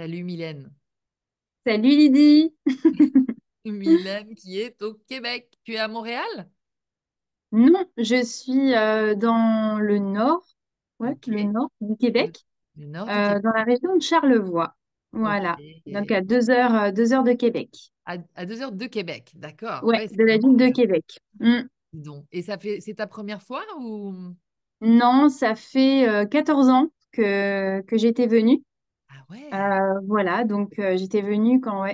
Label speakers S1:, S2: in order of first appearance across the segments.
S1: Salut Mylène.
S2: Salut Lydie.
S1: Mylène qui est au Québec. Tu es à Montréal?
S2: Non, je suis dans le nord, ouais,
S1: Ok.
S2: le nord du
S1: Le,
S2: Québec,
S1: le nord du Québec.
S2: dans la région de Charlevoix.
S1: Ok.
S2: Voilà, donc à 2 heures de Québec.
S1: À 2 heures de Québec. D'accord.
S2: Ouais,
S1: Ouais, c'est
S2: de la
S1: vraiment
S2: ville de Québec.
S1: dis donc. Et c'est ta première fois ou?
S2: Non, ça fait 14 ans que j'étais venue.
S1: Ah ouais.
S2: Voilà, donc j'étais venue quand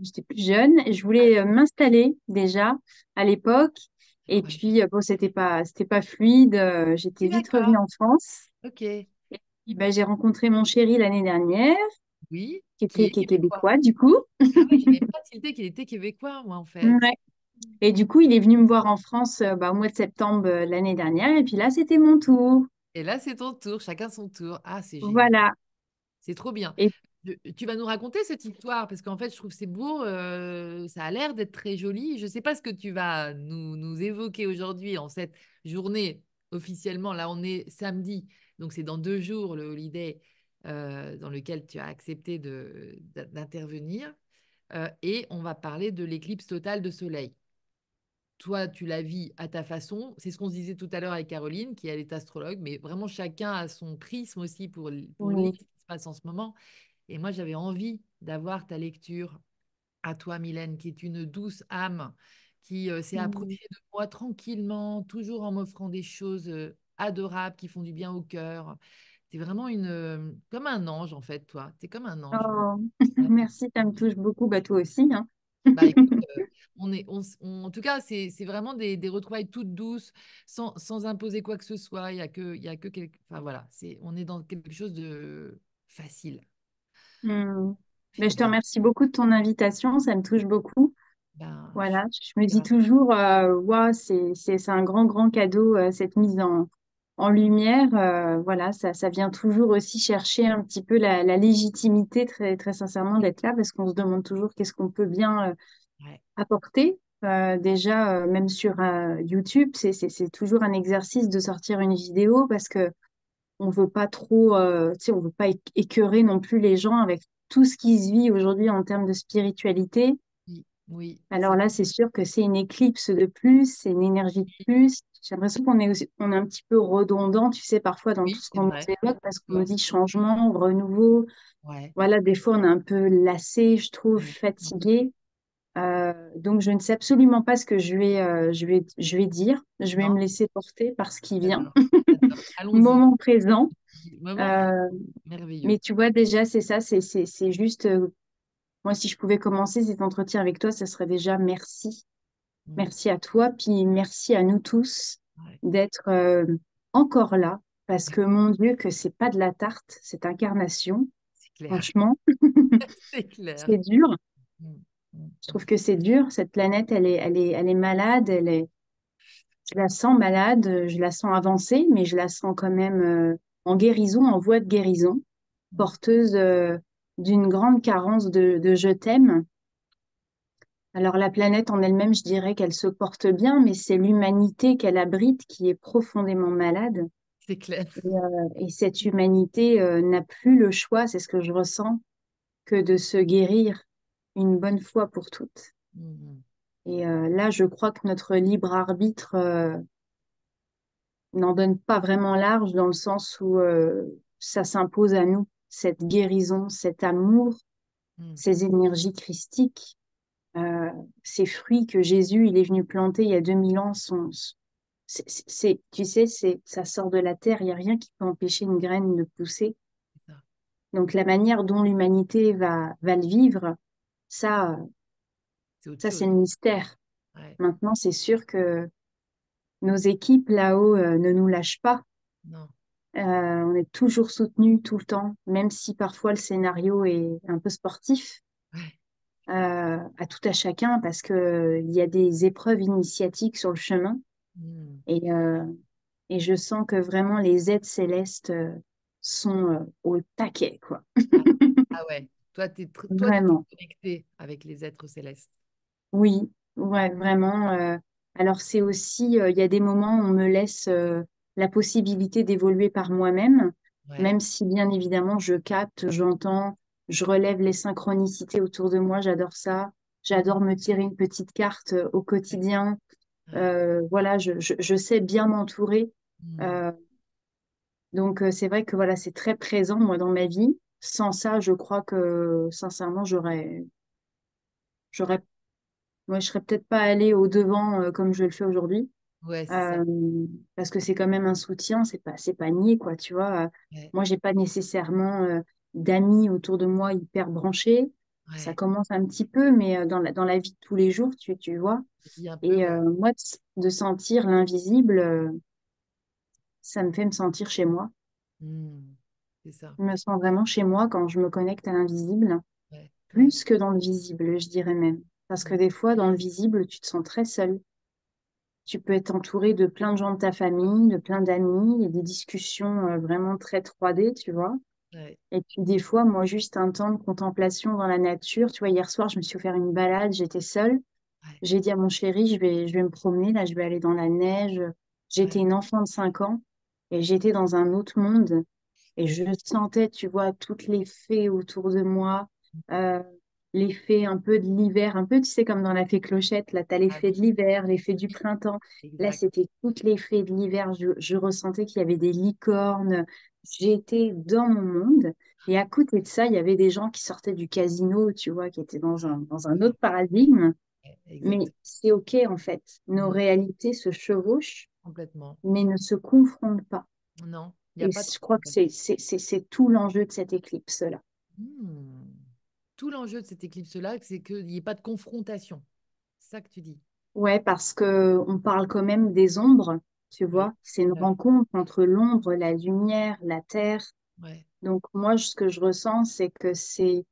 S2: j'étais plus jeune et je
S1: Ah,
S2: voulais m'installer déjà à l'époque. Et
S1: incroyable.
S2: puis bon, c'était pas fluide. J'étais
S1: Oui,
S2: vite revenue
S1: d'accord.
S2: en France.
S1: Ok.
S2: Et puis, ben, j'ai rencontré mon chéri l'année dernière,
S1: Oui. Qui est
S2: qui est
S1: québécois.
S2: québécois du coup.
S1: Ah oui, j'avais pas tilté qu'il était québécois, moi, en fait.
S2: Ouais. Et du coup, il est venu me voir en France au mois de septembre l'année dernière. Et puis là, c'était mon tour.
S1: Et là, c'est ton tour, chacun son tour. Ah, c'est génial.
S2: Voilà.
S1: C'est trop bien.
S2: Et
S1: Tu vas nous raconter cette histoire parce qu'en fait, je trouve que c'est beau. Ça a l'air d'être très joli. Je ne sais pas ce que tu vas nous évoquer aujourd'hui en cette journée officiellement. Là, on est samedi, donc c'est dans 2 jours le holiday dans lequel tu as accepté d'intervenir. Et on va parler de l'éclipse totale de soleil. Toi, tu la vis à ta façon. C'est ce qu'on se disait tout à l'heure avec Caroline, qui elle est astrologue, mais vraiment chacun a son prisme aussi pour lire
S2: oui.
S1: ce qui se passe en ce moment. Et moi, j'avais envie d'avoir ta lecture à toi, Mylène, qui est une douce âme, qui s'est
S2: Mm.
S1: approchée de moi tranquillement, toujours en m'offrant des choses adorables qui font du bien au cœur. Tu es vraiment comme un ange, en fait, toi. Tu es comme un ange.
S2: Oh,
S1: Ouais.
S2: merci, ça me touche beaucoup. Bah, toi aussi, hein.
S1: Bah écoute, en tout cas, c'est vraiment des retrouvailles toutes douces, sans imposer quoi que ce soit. Il y a que enfin voilà, on est dans quelque chose de facile.
S2: Mm.
S1: Puis
S2: Ben,
S1: c'est
S2: je te
S1: bien.
S2: remercie beaucoup de ton invitation, ça me touche beaucoup.
S1: Ben,
S2: Voilà, je me dis
S1: grave.
S2: toujours, Ouah, c'est un grand, grand cadeau, cette mise en lumière. Voilà, ça vient toujours aussi chercher un petit peu la légitimité, très, très sincèrement, d'être là, parce qu'on se demande toujours qu'est-ce qu'on peut bien
S1: Ouais,
S2: apporter. Déjà, même sur YouTube, c'est toujours un exercice de sortir une vidéo, parce que on veut pas trop, tu sais, on veut pas écœurer non plus les gens avec tout ce qui se vit aujourd'hui en termes de spiritualité.
S1: oui, oui,
S2: Alors
S1: c'est
S2: là, c'est sûr que c'est une éclipse de plus, c'est une énergie de plus. J'ai l'impression on est un petit peu redondant, tu sais, parfois dans tout
S1: oui,
S2: ce
S1: c'est
S2: qu'on nous
S1: vrai.
S2: évoque, parce qu'on nous
S1: D'accord.
S2: dit changement, renouveau.
S1: Ouais,
S2: Voilà, des fois, on est un peu lassé, je trouve,
S1: ouais, ouais.
S2: fatigué. Donc, je ne sais absolument pas ce que je vais dire. Je vais
S1: Non,
S2: me laisser porter par ce qui vient,
S1: d'accord, d'accord. Allons-y.
S2: moment présent.
S1: Moment
S2: Euh,
S1: merveilleux.
S2: mais tu vois, déjà, c'est ça, c'est juste, moi, si je pouvais commencer cet entretien avec toi, ça serait déjà merci.
S1: Mm.
S2: Merci à toi, puis merci à nous tous
S1: Ouais,
S2: d'être encore là, parce que mon Dieu, que c'est pas de la tarte, cette incarnation.
S1: c'est clair.
S2: Franchement,
S1: C'est clair.
S2: c'est dur.
S1: Mm, mm,
S2: Je
S1: mm.
S2: trouve que c'est dur. Cette planète, elle est malade. Je la sens malade. Je la sens avancée, mais je la sens quand même en guérison, en voie de guérison,
S1: Mm.
S2: porteuse d'une grande carence de je t'aime. Alors la planète en elle-même, je dirais qu'elle se porte bien, mais c'est l'humanité qu'elle abrite qui est profondément malade.
S1: C'est clair.
S2: Et cette humanité n'a plus le choix, c'est ce que je ressens, que de se guérir une bonne fois pour toutes.
S1: Mm,
S2: Et là, je crois que notre libre arbitre n'en donne pas vraiment large dans le sens où ça s'impose à nous, cette guérison, cet amour,
S1: mm.
S2: ces énergies christiques. Euh, Ces fruits que Jésus il est venu planter il y a 2000 ans tu sais, ça sort de la terre, il n'y a rien qui peut empêcher une graine de pousser.
S1: C'est ça.
S2: Donc la manière dont l'humanité va le vivre, ça,
S1: C'est autre
S2: ça c'est
S1: chose.
S2: le mystère.
S1: Ouais.
S2: Maintenant, c'est sûr que nos équipes là-haut ne nous lâchent pas.
S1: Non.
S2: On est toujours soutenus tout le temps, même si parfois le scénario est un peu sportif,
S1: Ouais.
S2: à tout à chacun, parce que il y a des épreuves initiatiques sur le chemin.
S1: Mm.
S2: Et, euh, et je sens que vraiment les aides célestes sont au taquet, quoi.
S1: Ah, ah ouais. T'es très
S2: Vraiment.
S1: connecté avec les êtres célestes.
S2: Oui, ouais, vraiment. Alors c'est aussi, il y a des moments où on me laisse la possibilité d'évoluer par moi-même.
S1: Ouais.
S2: Même si bien évidemment je capte, j'entends, je relève les synchronicités autour de moi, j'adore ça.
S1: Mm.
S2: J'adore me tirer une petite carte au
S1: Ouais.
S2: quotidien.
S1: Ouais.
S2: Voilà, je sais bien m'entourer.
S1: Mm.
S2: Euh, donc c'est vrai que voilà, c'est très présent moi dans ma vie. Sans ça, je crois que sincèrement, j'aurais, moi, je serais peut-être pas allée au devant comme je le fais aujourd'hui.
S1: Ouais, c'est ça.
S2: Euh, Parce que c'est quand même un soutien, c'est pas nier quoi, tu vois.
S1: Ouais.
S2: Moi, j'ai pas nécessairement d'amis autour de moi hyper branchés. Ça
S1: Ouais.
S2: commence un petit peu, mais dans la vie de tous les jours, tu vois.
S1: Je dis un peu,
S2: Et
S1: ouais.
S2: moi, de sentir l'invisible, ça me fait me sentir chez moi.
S1: Mm. C'est ça.
S2: Je me sens vraiment chez moi quand je me connecte à l'invisible,
S1: Ouais. Ouais.
S2: plus que dans le visible, je dirais même. Parce que
S1: Mm.
S2: des fois, dans le visible, tu te sens très seul. Tu peux être entouré de plein de gens de ta famille, de plein d'amis, il y a des discussions vraiment très 3D, tu vois.
S1: Ouais.
S2: Et puis des fois, moi, juste un temps de contemplation dans la nature. Tu vois, hier soir, je me suis offert une balade, j'étais seule.
S1: Ouais.
S2: J'ai dit à mon chéri, je vais me promener, là, je vais aller dans la neige. J'étais
S1: Ouais.
S2: une enfant de 5 ans et j'étais dans un autre monde. Et je sentais, tu vois, toutes les fées autour de moi, euh, les fées un peu de l'hiver, un peu, tu sais, comme dans la fée Clochette, là, tu as les
S1: Ah
S2: fées de
S1: oui,
S2: l'hiver, les fées du printemps. Là,
S1: exact.
S2: c'était toutes les fées de l'hiver. Je ressentais qu'il y avait des licornes. J'étais dans mon monde. Et à côté de ça, il y avait des gens qui sortaient du casino, tu vois, qui étaient dans un
S1: Ouais.
S2: autre paradigme.
S1: Ouais.
S2: Mais
S1: Exact.
S2: c'est OK, en fait. Nos
S1: Mm.
S2: réalités se chevauchent,
S1: Complètement.
S2: mais ne se confrontent pas.
S1: Non, il n'y a
S2: Et
S1: pas de
S2: je crois que
S1: confrontation.
S2: c'est tout l'enjeu de cette éclipse-là.
S1: Hmm. Tout l'enjeu de cette éclipse-là, c'est qu'il n'y ait pas de confrontation. C'est ça que tu dis.
S2: Ouais, parce que on parle quand même des ombres, tu vois.
S1: Oui.
S2: C'est une
S1: Ouais.
S2: rencontre entre l'ombre, la lumière, la terre.
S1: Ouais.
S2: Donc moi, ce que je ressens, c'est que c'est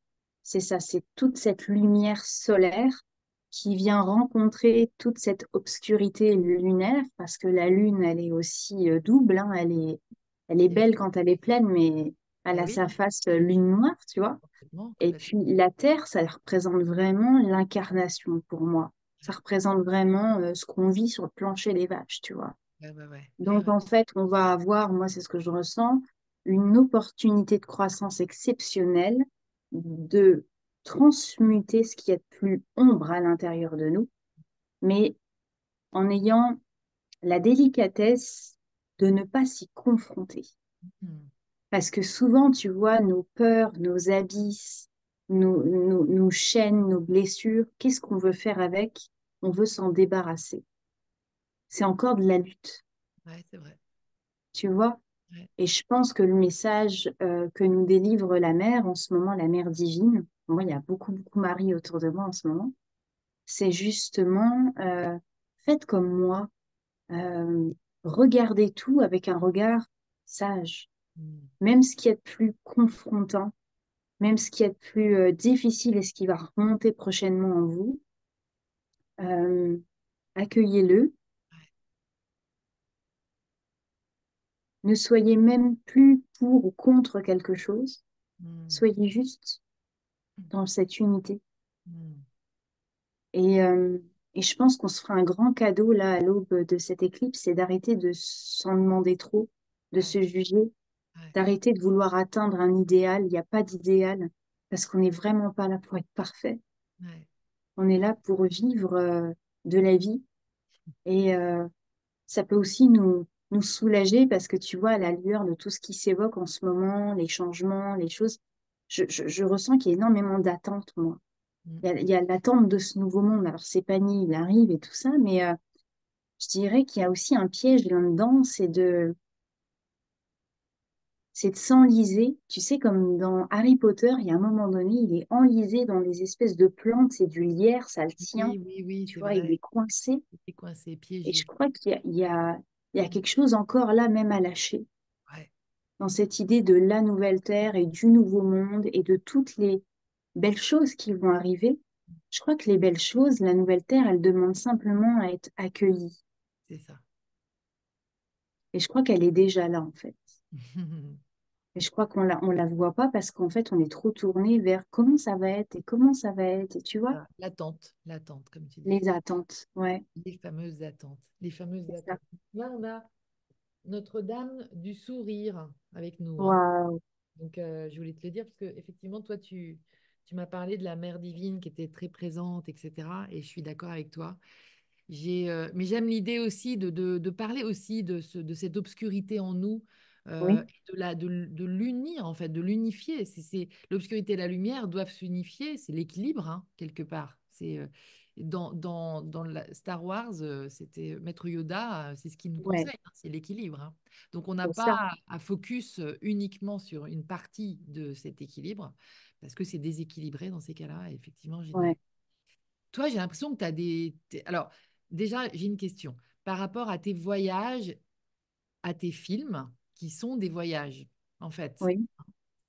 S2: ça, c'est toute cette lumière solaire qui vient rencontrer toute cette obscurité lunaire, parce que la lune, elle est aussi double, hein. Elle est
S1: Et oui.
S2: belle quand elle est pleine, mais elle
S1: Eh
S2: a
S1: oui,
S2: sa face lune noire, tu vois.
S1: complètement,
S2: Et
S1: complètement.
S2: puis la terre, ça représente vraiment l'incarnation pour moi. Ça
S1: Ouais.
S2: représente vraiment ce qu'on vit sur le plancher des vaches, tu vois.
S1: Ouais, ouais, ouais. Ouais,
S2: Donc
S1: ouais.
S2: en fait, on va avoir, moi c'est ce que je ressens, une opportunité de croissance exceptionnelle de transmuter ce qui est de plus ombre à l'intérieur de nous, mais en ayant la délicatesse de ne pas s'y confronter.
S1: Hmm.
S2: Parce que souvent, tu vois, nos peurs, nos abysses, nos chaînes, nos blessures, qu'est-ce qu'on veut faire avec? On veut s'en débarrasser. C'est encore de la lutte,
S1: Ouais, c'est vrai.
S2: tu vois?
S1: Ouais.
S2: Et je pense que le message que nous délivre la mère en ce moment, la mère divine, moi, il y a beaucoup, beaucoup Marie autour de moi en ce moment, c'est justement faites comme moi, euh, regardez tout avec un regard sage.
S1: Hmm.
S2: Même ce qui est de plus confrontant, même ce qui est de plus difficile et ce qui va remonter prochainement en vous, euh, accueillez-le.
S1: Ouais.
S2: Ne soyez même plus pour ou contre quelque chose.
S1: Hmm.
S2: Soyez juste dans cette unité.
S1: Hmm.
S2: Et, euh, et je pense qu'on se fera un grand cadeau là à l'aube de cette éclipse, c'est d'arrêter de s'en demander trop, de
S1: Ouais.
S2: se juger,
S1: Ouais.
S2: d'arrêter de vouloir atteindre un idéal. Il n'y a pas d'idéal parce qu'on n'est vraiment pas là pour être parfait.
S1: Ouais.
S2: On est là pour vivre de la vie. Et ça peut aussi nous soulager parce que tu vois, à la lueur de tout ce qui s'évoque en ce moment, les changements, les choses, je ressens qu'il y a énormément d'attentes, moi.
S1: Hmm.
S2: Il y a l'attente de ce nouveau monde. Alors, c'est pas ni il arrive et tout ça, mais je dirais qu'il y a aussi un piège là-dedans, c'est de s'enliser. Tu sais, comme dans Harry Potter, il y a un moment donné, il est enlisé dans des espèces de plantes, c'est du lierre, ça le tient.
S1: Oui, oui, oui,
S2: Tu
S1: c'est
S2: vois, il
S1: vrai.
S2: est coincé.
S1: C'est coincé,
S2: Et je
S1: piégé.
S2: crois il y a quelque chose encore là même à lâcher
S1: Ouais.
S2: dans cette idée de la nouvelle terre et du nouveau monde et de toutes les belles choses qui vont arriver. Je crois que les belles choses, la nouvelle terre, elle demande simplement à être accueillie.
S1: C'est ça.
S2: Et je crois qu'elle est déjà là, en fait. Et je crois qu'on la voit pas parce qu'en fait, on est trop tourné vers comment ça va être et comment ça va être. Et tu vois,
S1: Voilà. L'attente, comme tu dis.
S2: les attentes. Ouais,
S1: Les fameuses attentes. Les fameuses
S2: c'est ça.
S1: attentes. Là, on a Notre-Dame du Sourire avec nous, hein.
S2: Waouh.
S1: Donc, je voulais te le dire parce que effectivement, toi, tu m'as parlé de la mère divine qui était très présente, etc. Et je suis d'accord avec toi. Mais j'aime l'idée aussi de parler aussi de cette obscurité en nous
S2: Oui,
S1: et de l'unir, en fait, de l'unifier. L'obscurité et la lumière doivent s'unifier, c'est l'équilibre, hein, quelque part. Dans Star Wars, c'était Maître Yoda, c'est ce qu'il nous
S2: ouais,
S1: conseille, hein, c'est l'équilibre, hein. Donc on n'a
S2: c'est ça.
S1: pas à focus uniquement sur une partie de cet équilibre, parce que c'est déséquilibré dans ces cas-là, effectivement, génial.
S2: Ouais,
S1: Toi, j'ai l'impression que tu as Alors, déjà, j'ai une question. Par rapport à tes voyages, à tes films, qui sont des voyages, en fait,
S2: oui.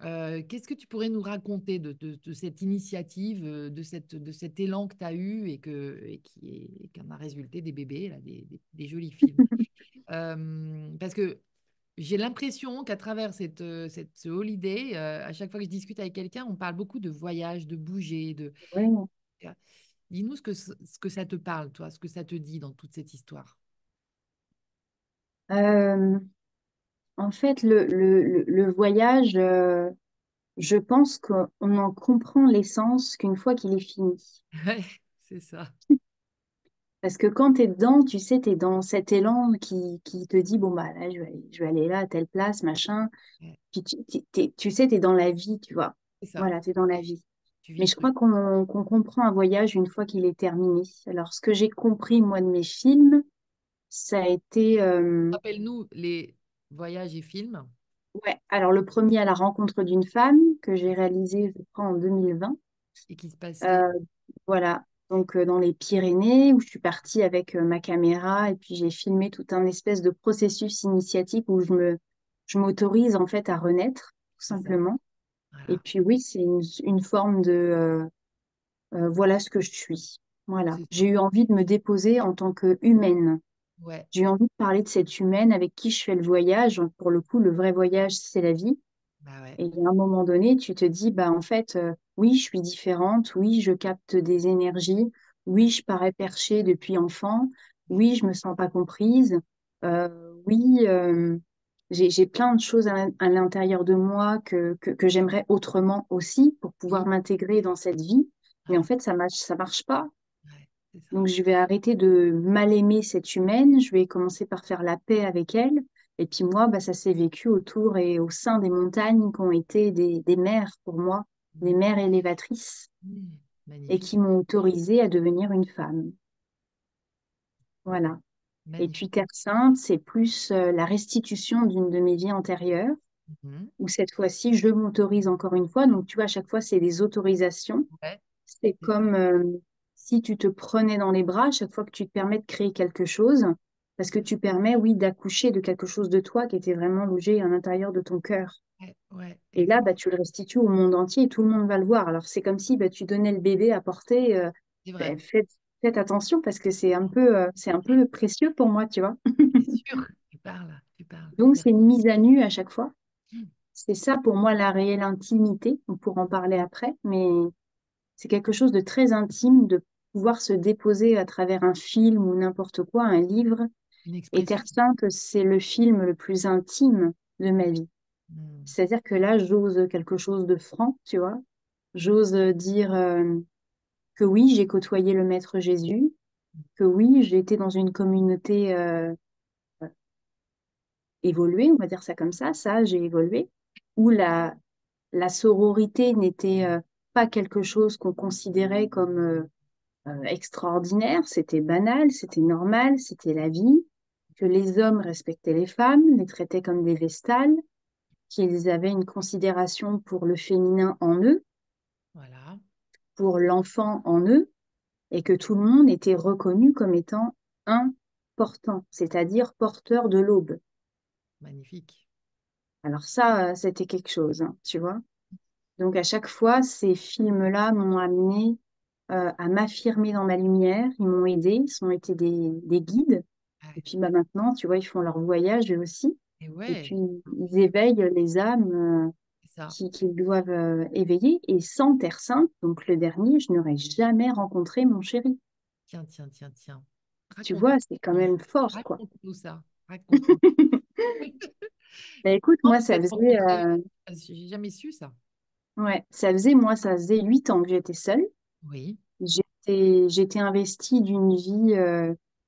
S1: qu'est-ce que tu pourrais nous raconter de cette initiative, de cet élan que tu as eu et qui en a résulté des bébés, là, des jolis films? Parce que j'ai l'impression qu'à travers ce holiday, à chaque fois que je discute avec quelqu'un, on parle beaucoup de voyage, de bouger,
S2: Ouais.
S1: Dis-nous ce que ça te parle, toi, ce que ça te dit dans toute cette histoire.
S2: Euh, En fait, le voyage, je pense qu'on en comprend l'essence qu'une fois qu'il est fini.
S1: Ouais, c'est ça.
S2: Parce que quand tu es dedans, tu sais, tu es dans cet élan qui te dit, bon, bah là, je vais aller là, à telle place, machin.
S1: Ouais,
S2: Puis tu sais, tu es dans la vie, tu vois.
S1: c'est ça.
S2: Voilà, tu es dans la vie.
S1: Tu vis
S2: Mais
S1: le
S2: je
S1: truc.
S2: crois qu'on comprend un voyage une fois qu'il est terminé. Alors, ce que j'ai compris, moi, de mes films, ça a été...
S1: Rappelle-nous les voyages et films
S2: ouais, alors le premier, à la rencontre d'une femme, que j'ai réalisé, je crois, en 2020.
S1: et qui se passaient.
S2: Euh, voilà, donc dans les Pyrénées, où je suis partie avec ma caméra et puis j'ai filmé tout un espèce de processus initiatique où je m'autorise en fait à renaître, tout
S1: C'est ça.
S2: simplement. Et
S1: Voilà.
S2: puis oui, c'est une forme de voilà ce que je suis. Voilà,
S1: C'est
S2: j'ai eu envie de me déposer en tant que humaine.
S1: ouais.
S2: J'ai eu envie de parler de cette humaine avec qui je fais le voyage. Pour le coup, le vrai voyage, c'est la vie.
S1: Bah ouais.
S2: Et à un moment donné, tu te dis, bah, en fait, oui, je suis différente, oui, je capte des énergies, oui,
S1: Ouais.
S2: je parais perchée depuis enfant,
S1: Ouais.
S2: oui, je me sens pas comprise, oui, j'ai plein de choses à l'intérieur de moi que j'aimerais autrement aussi pour
S1: Oui.
S2: pouvoir m'intégrer dans cette vie. Mais en
S1: Ouais.
S2: fait, ça marche pas.
S1: Ouais. C'est ça.
S2: Donc, je vais arrêter de mal aimer cette humaine. Je vais commencer par faire la paix avec elle. Et puis moi, bah, ça s'est vécu autour et au sein des montagnes qui ont été des mers pour moi, des
S1: Mm.
S2: mers élévatrices
S1: Mm.
S2: et
S1: Magnifique.
S2: qui m'ont autorisée à devenir une femme. Voilà. Et puis
S1: Magnifique.
S2: Terre Sainte, c'est plus la restitution d'une de mes vies antérieures,
S1: Mhm.
S2: où cette fois-ci, je m'autorise encore une fois. Donc, tu vois, à chaque fois, c'est des autorisations.
S1: Ouais.
S2: C'est
S1: C'est ça.
S2: comme si tu te prenais dans les bras à chaque fois que tu te permets de créer quelque chose, parce que tu permets, oui, d'accoucher de quelque chose de toi qui était vraiment logé à l'intérieur de ton cœur.
S1: Ouais. Ouais.
S2: Et là,
S1: Exact.
S2: bah, tu le restitues au monde entier et tout le monde va le voir. Alors, c'est comme si bah, tu donnais le bébé à porter.
S1: C'est vrai.
S2: Bah, faites attention parce que c'est un peu précieux pour moi, tu vois.
S1: C'est sûr. Tu parles. Tu parles.
S2: Donc,
S1: C'est
S2: c'est
S1: vrai.
S2: une mise à nu à chaque fois.
S1: Mm.
S2: C'est ça pour moi la réelle intimité. On pourra en parler après, mais c'est quelque chose de très intime de pouvoir se déposer à travers un film ou n'importe quoi, un livre.
S1: Une
S2: Et Terre
S1: expression.
S2: Sainte, c'est le film le plus intime de ma vie.
S1: Mm.
S2: C'est-à-dire que là, j'ose quelque chose de franc, tu vois. J'ose dire que oui, j'ai côtoyé le Maître Jésus, que oui, j'ai été dans une communauté évoluée, on va dire ça comme ça, j'ai évolué, où la sororité n'était pas quelque chose qu'on considérait comme extraordinaire, c'était banal, c'était normal, c'était la vie, que les hommes respectaient les femmes, les traitaient comme des vestales, qu'ils avaient une considération pour le féminin en eux,
S1: Voilà.
S2: pour l'enfant en eux, et que tout le monde était reconnu comme étant un portant, c'est-à-dire porteur de l'aube.
S1: Magnifique.
S2: Alors ça, c'était quelque chose, hein, tu vois. Donc à chaque fois, ces films-là m'ont amené à m'affirmer dans ma lumière, ils m'ont aidé, ils ont été des guides. Et
S1: Ouais.
S2: puis bah, maintenant, tu vois, ils font leur voyage eux aussi.
S1: Et
S2: Et
S1: ouais,
S2: puis ils éveillent les âmes
S1: c'est ça.
S2: qu'ils doivent éveiller. Et sans Terre Sainte, donc le dernier, je n'aurais jamais rencontré mon chéri.
S1: Tiens, tiens, tiens, tiens.
S2: Tu
S1: Raconte,
S2: vois, c'est quand même fort, quoi.
S1: raconte-nous ça. Raconte-moi.
S2: Bah, écoute,
S1: Comment
S2: moi,
S1: vous êtes rencontrés? J'ai jamais su ça.
S2: ouais, ça faisait 8 ans que j'étais seule.
S1: Oui,
S2: J'étais investie d'une vie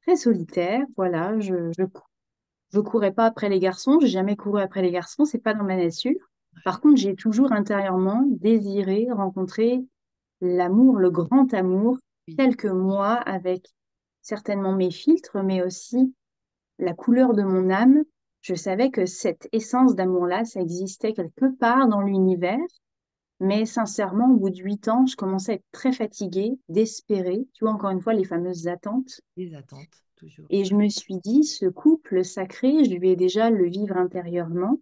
S2: très solitaire. Voilà, je courais pas après les garçons. J'ai jamais couru après les garçons. C'est pas dans ma nature. Par
S1: ouais,
S2: contre, j'ai toujours intérieurement désiré rencontrer l'amour, le grand amour,
S1: oui,
S2: tel que moi, avec certainement mes filtres, mais aussi la couleur de mon âme. Je savais que cette essence d'amour-là, ça existait quelque part dans l'univers. Mais sincèrement, au bout de 8 ans, je commençais à être très fatiguée, désespérée. Tu vois, encore une fois, les fameuses attentes.
S1: des attentes, toujours.
S2: Et je me suis dit, ce couple sacré, je vais déjà le vivre intérieurement.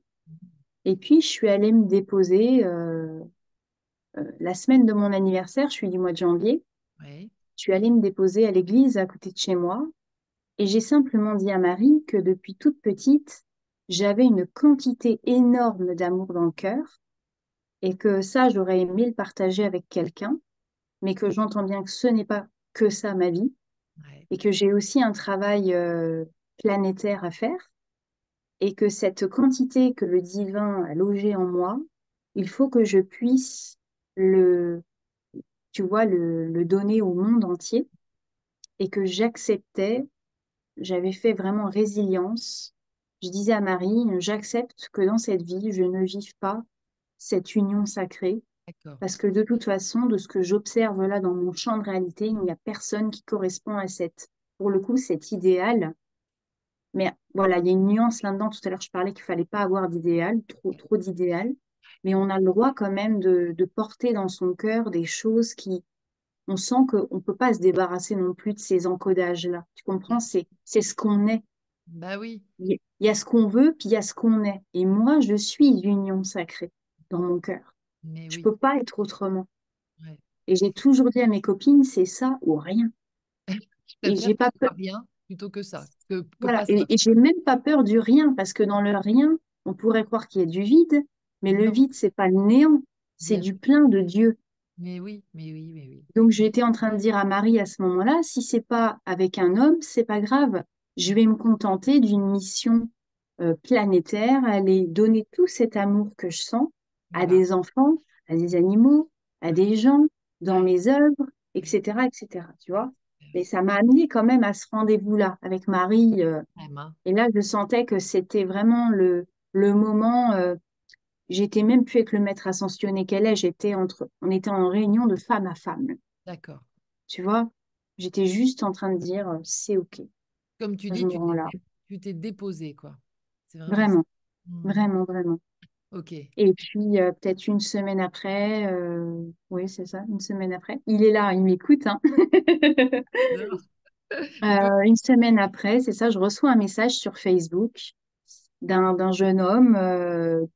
S2: Et puis, je suis allée me déposer la semaine de mon anniversaire, je suis du mois de janvier.
S1: Oui,
S2: Je suis allée me déposer à l'église à côté de chez moi. Et j'ai simplement dit à Marie que depuis toute petite, j'avais une quantité énorme d'amour dans le cœur et que ça, j'aurais aimé le partager avec quelqu'un, mais que j'entends bien que ce n'est pas que ça ma vie
S1: ouais,
S2: et que j'ai aussi un travail planétaire à faire et que cette quantité que le divin a logée en moi, il faut que je puisse le, tu vois, le donner au monde entier et que j'acceptais, j'avais fait vraiment résilience. Je disais à Marie, j'accepte que dans cette vie, je ne vive pas cette union sacrée.
S1: d'accord.
S2: Parce que de toute façon, de ce que j'observe là dans mon champ de réalité, il n'y a personne qui correspond à pour le coup, cet idéal. Mais voilà, il y a une nuance là-dedans. Tout à l'heure, je parlais qu'il fallait pas avoir d'idéal, trop d'idéal. Mais on a le droit quand même de porter dans son cœur des choses qui, on sent qu'on ne peut pas se débarrasser non plus de ces encodages-là. Tu comprends?
S1: Bien sûr.
S2: C'est ce qu'on est.
S1: Bah oui,
S2: Il y a ce qu'on veut, puis il y a ce qu'on est. Et moi, je suis union sacrée dans mon cœur.
S1: mais
S2: Je
S1: oui.
S2: peux pas être autrement.
S1: Ouais.
S2: Et j'ai toujours dit à mes copines, c'est ça ou rien.
S1: Je
S2: Et
S1: préfère
S2: j'ai
S1: que ce
S2: pas peur,
S1: soit rien plutôt que ça, que
S2: voilà.
S1: pas ça.
S2: Et j'ai même pas peur du rien, parce que dans le rien, on pourrait croire qu'il y a du vide, mais
S1: Mais
S2: le
S1: non,
S2: vide, c'est pas le néant, c'est
S1: bien
S2: du
S1: sûr.
S2: plein de Dieu.
S1: Mais oui, mais oui, mais oui.
S2: Donc j'étais en train de dire à Marie à ce moment-là, si c'est pas avec un homme, c'est pas grave. Je vais me contenter d'une mission planétaire, aller donner tout cet amour que je sens à
S1: Voilà.
S2: des enfants, à des animaux, à
S1: Ouais,
S2: des gens, dans
S1: ouais,
S2: mes œuvres,
S1: ouais,
S2: etc., etc. Tu
S1: ouais.
S2: vois? Mais
S1: Oui.
S2: ça m'a amené quand même à ce rendez-vous-là avec Marie.
S1: Vraiment.
S2: Et là, je sentais que c'était vraiment le moment. J'étais même plus avec le maître ascensionné qu'elle est. On était en réunion de femme à femme.
S1: D'accord.
S2: Tu vois? J'étais juste en train de dire, c'est OK.
S1: Comme tu
S2: Je
S1: dis,
S2: me rends là.
S1: tu t'es déposé, quoi. C'est vraiment ça.
S2: Vraiment,
S1: Mhm.
S2: vraiment, vraiment.
S1: Ok.
S2: Et puis, peut-être une semaine après, oui, c'est ça, une semaine après, il est là, il m'écoute, hein.
S1: Non. Il peut.
S2: Une semaine après, c'est ça, je reçois un message sur Facebook d'un jeune homme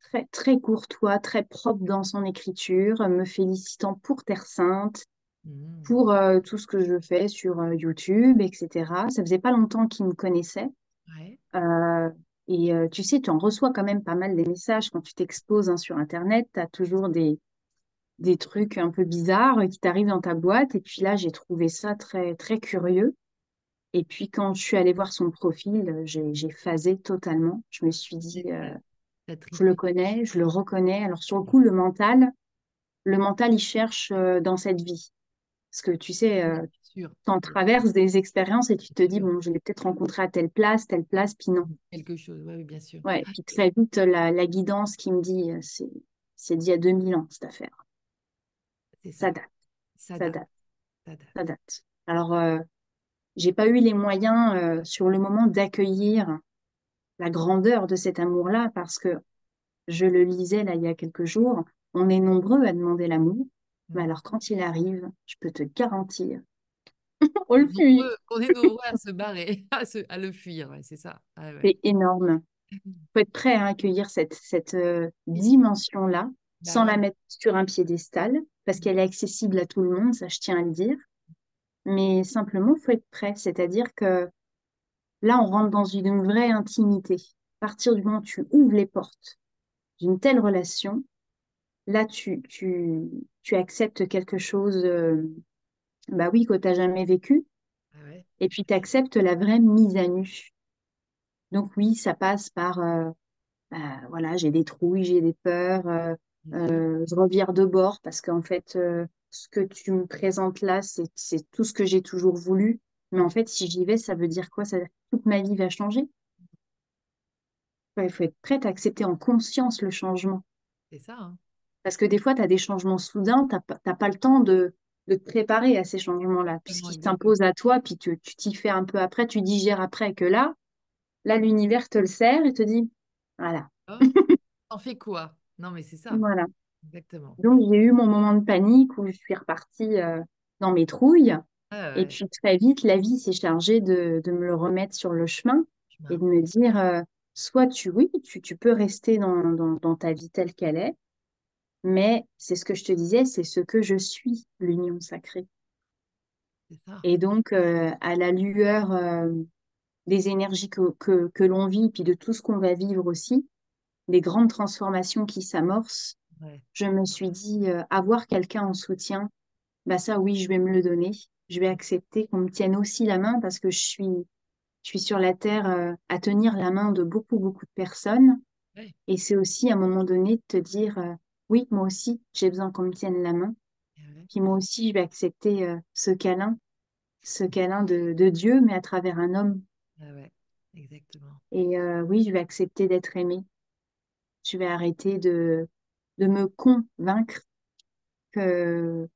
S2: très, très courtois, très propre dans son écriture, me félicitant pour Terre Sainte,
S1: Mhm.
S2: pour tout ce que je fais sur YouTube, etc. Ça faisait pas longtemps qu'il me connaissait.
S1: Ouais.
S2: Euh, tu sais, tu en reçois quand même pas mal des messages quand tu t'exposes hein, sur Internet. Tu as toujours des trucs un peu bizarres qui t'arrivent dans ta boîte. Et puis là, j'ai trouvé ça très, très curieux. Et puis quand je suis allée voir son profil, j'ai phasé totalement. Je me suis dit,
S1: T'as
S2: je le
S1: tripé.
S2: connais, je le reconnais. Alors sur le coup, le mental, il cherche dans cette vie. Parce que tu sais,
S1: Oui, bien sûr.
S2: t'en
S1: Bien
S2: traverses des expériences et tu te dis,
S1: sûr.
S2: bon, je l'ai peut-être rencontré à telle place, puis non.
S1: Quelque chose. Oui, oui, bien sûr.
S2: Ouais, puis très vite, la guidance qui me dit, c'est d'il y a 2000 ans, cette affaire.
S1: C'est ça.
S2: Ça date,
S1: Ça
S2: ça
S1: date.
S2: date,
S1: Ça
S2: ça
S1: date.
S2: date. Alors, j'ai pas eu les moyens, sur le moment d'accueillir la grandeur de cet amour-là, parce que je le lisais là il y a quelques jours, on est nombreux à demander l'amour, mais
S1: Mhm.
S2: alors quand il arrive, je peux te garantir, on le fuit.
S1: On est nombreux à se barrer, à le fuir. Ouais, c'est ça. Ah ouais.
S2: C'est énorme. Faut être prêt à accueillir cette
S1: Oui.
S2: dimension-là
S1: Bah
S2: sans la
S1: oui.
S2: mettre sur un piédestal, parce qu'elle est accessible à tout le monde, ça je tiens à le dire. Mais simplement, faut être prêt, c'est-à-dire que là, on rentre dans une vraie intimité. À partir du moment où tu ouvres les portes d'une telle relation, là, tu acceptes quelque chose, bah oui, que tu n'as jamais vécu,
S1: Ah ouais.
S2: et puis tu acceptes la vraie mise à nu. Donc oui, ça passe par, voilà, j'ai des trouilles, j'ai des peurs,
S1: bien sûr.
S2: je revire de bord parce qu'en fait, ce que tu me présentes là, c'est tout ce que j'ai toujours voulu. Mais en fait, si j'y vais, ça veut dire quoi? Ça veut dire que toute ma vie va changer. Ouais, il faut être prête à accepter en conscience le changement.
S1: C'est ça, hein.
S2: Parce que des fois, tu as des changements soudains, t'as pas le temps de te préparer à ces changements-là,
S1: Exactement,
S2: puisqu'ils
S1: exactement.
S2: s'imposent à toi, puis tu t'y fais un peu après, tu digères après que là, l'univers te le sert et te dit, voilà,
S1: Hop, t'en fais quoi? Non, mais c'est ça.
S2: voilà.
S1: Exactement.
S2: Donc, j'ai eu mon moment de panique où je suis repartie dans mes trouilles.
S1: Ah
S2: Et
S1: ouais,
S2: puis, très vite, la vie s'est chargée de me le remettre sur le chemin et
S1: chemin.
S2: de me dire, soit oui, tu peux rester dans ta vie telle qu'elle est, mais c'est ce que je te disais, c'est ce que je suis, l'union sacrée.
S1: C'est ça.
S2: Et donc, à la lueur des énergies que l'on vit, puis de tout ce qu'on va vivre aussi, des grandes transformations qui s'amorcent,
S1: Ouais.
S2: je me suis dit, avoir quelqu'un en soutien, bah ça oui, je vais me le donner. Je vais accepter qu'on me tienne aussi la main parce que je suis sur la terre à tenir la main de beaucoup, beaucoup de personnes.
S1: Ouais.
S2: Et c'est aussi à un moment donné de te dire, oui, moi aussi, j'ai besoin qu'on me tienne la main.
S1: Ouais.
S2: Puis moi aussi, je vais accepter ce câlin de Dieu, mais à travers un homme.
S1: Ah ouais, exactement.
S2: Et oui, je vais accepter d'être aimée. Je vais arrêter de me convaincre que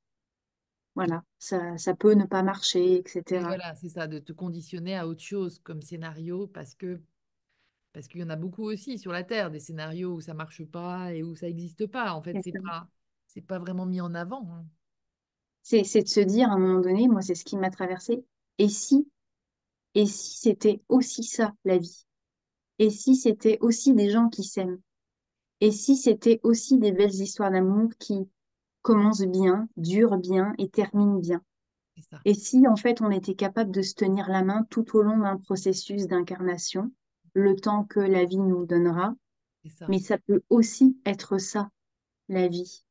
S2: voilà, ça peut ne pas marcher,
S1: Oui,
S2: etc.
S1: voilà, c'est ça, de te conditionner à autre chose comme scénario parce qu'il y en a beaucoup aussi sur la Terre, des scénarios où ça marche pas et où ça n'existe pas. En fait,
S2: C'est ça.
S1: c'est pas vraiment mis en avant, hein.
S2: C'est de se dire à un moment donné, moi, c'est ce qui m'a traversé. Et si, et si c'était aussi ça, la vie? Et si c'était aussi des gens qui s'aiment? Et si c'était aussi des belles histoires d'amour qui commencent bien, durent bien et terminent bien?
S1: C'est ça,
S2: Et si, en fait, on était capable de se tenir la main tout au long d'un processus d'incarnation, le temps que la vie nous donnera,
S1: c'est ça,
S2: mais ça peut aussi être ça, la vie.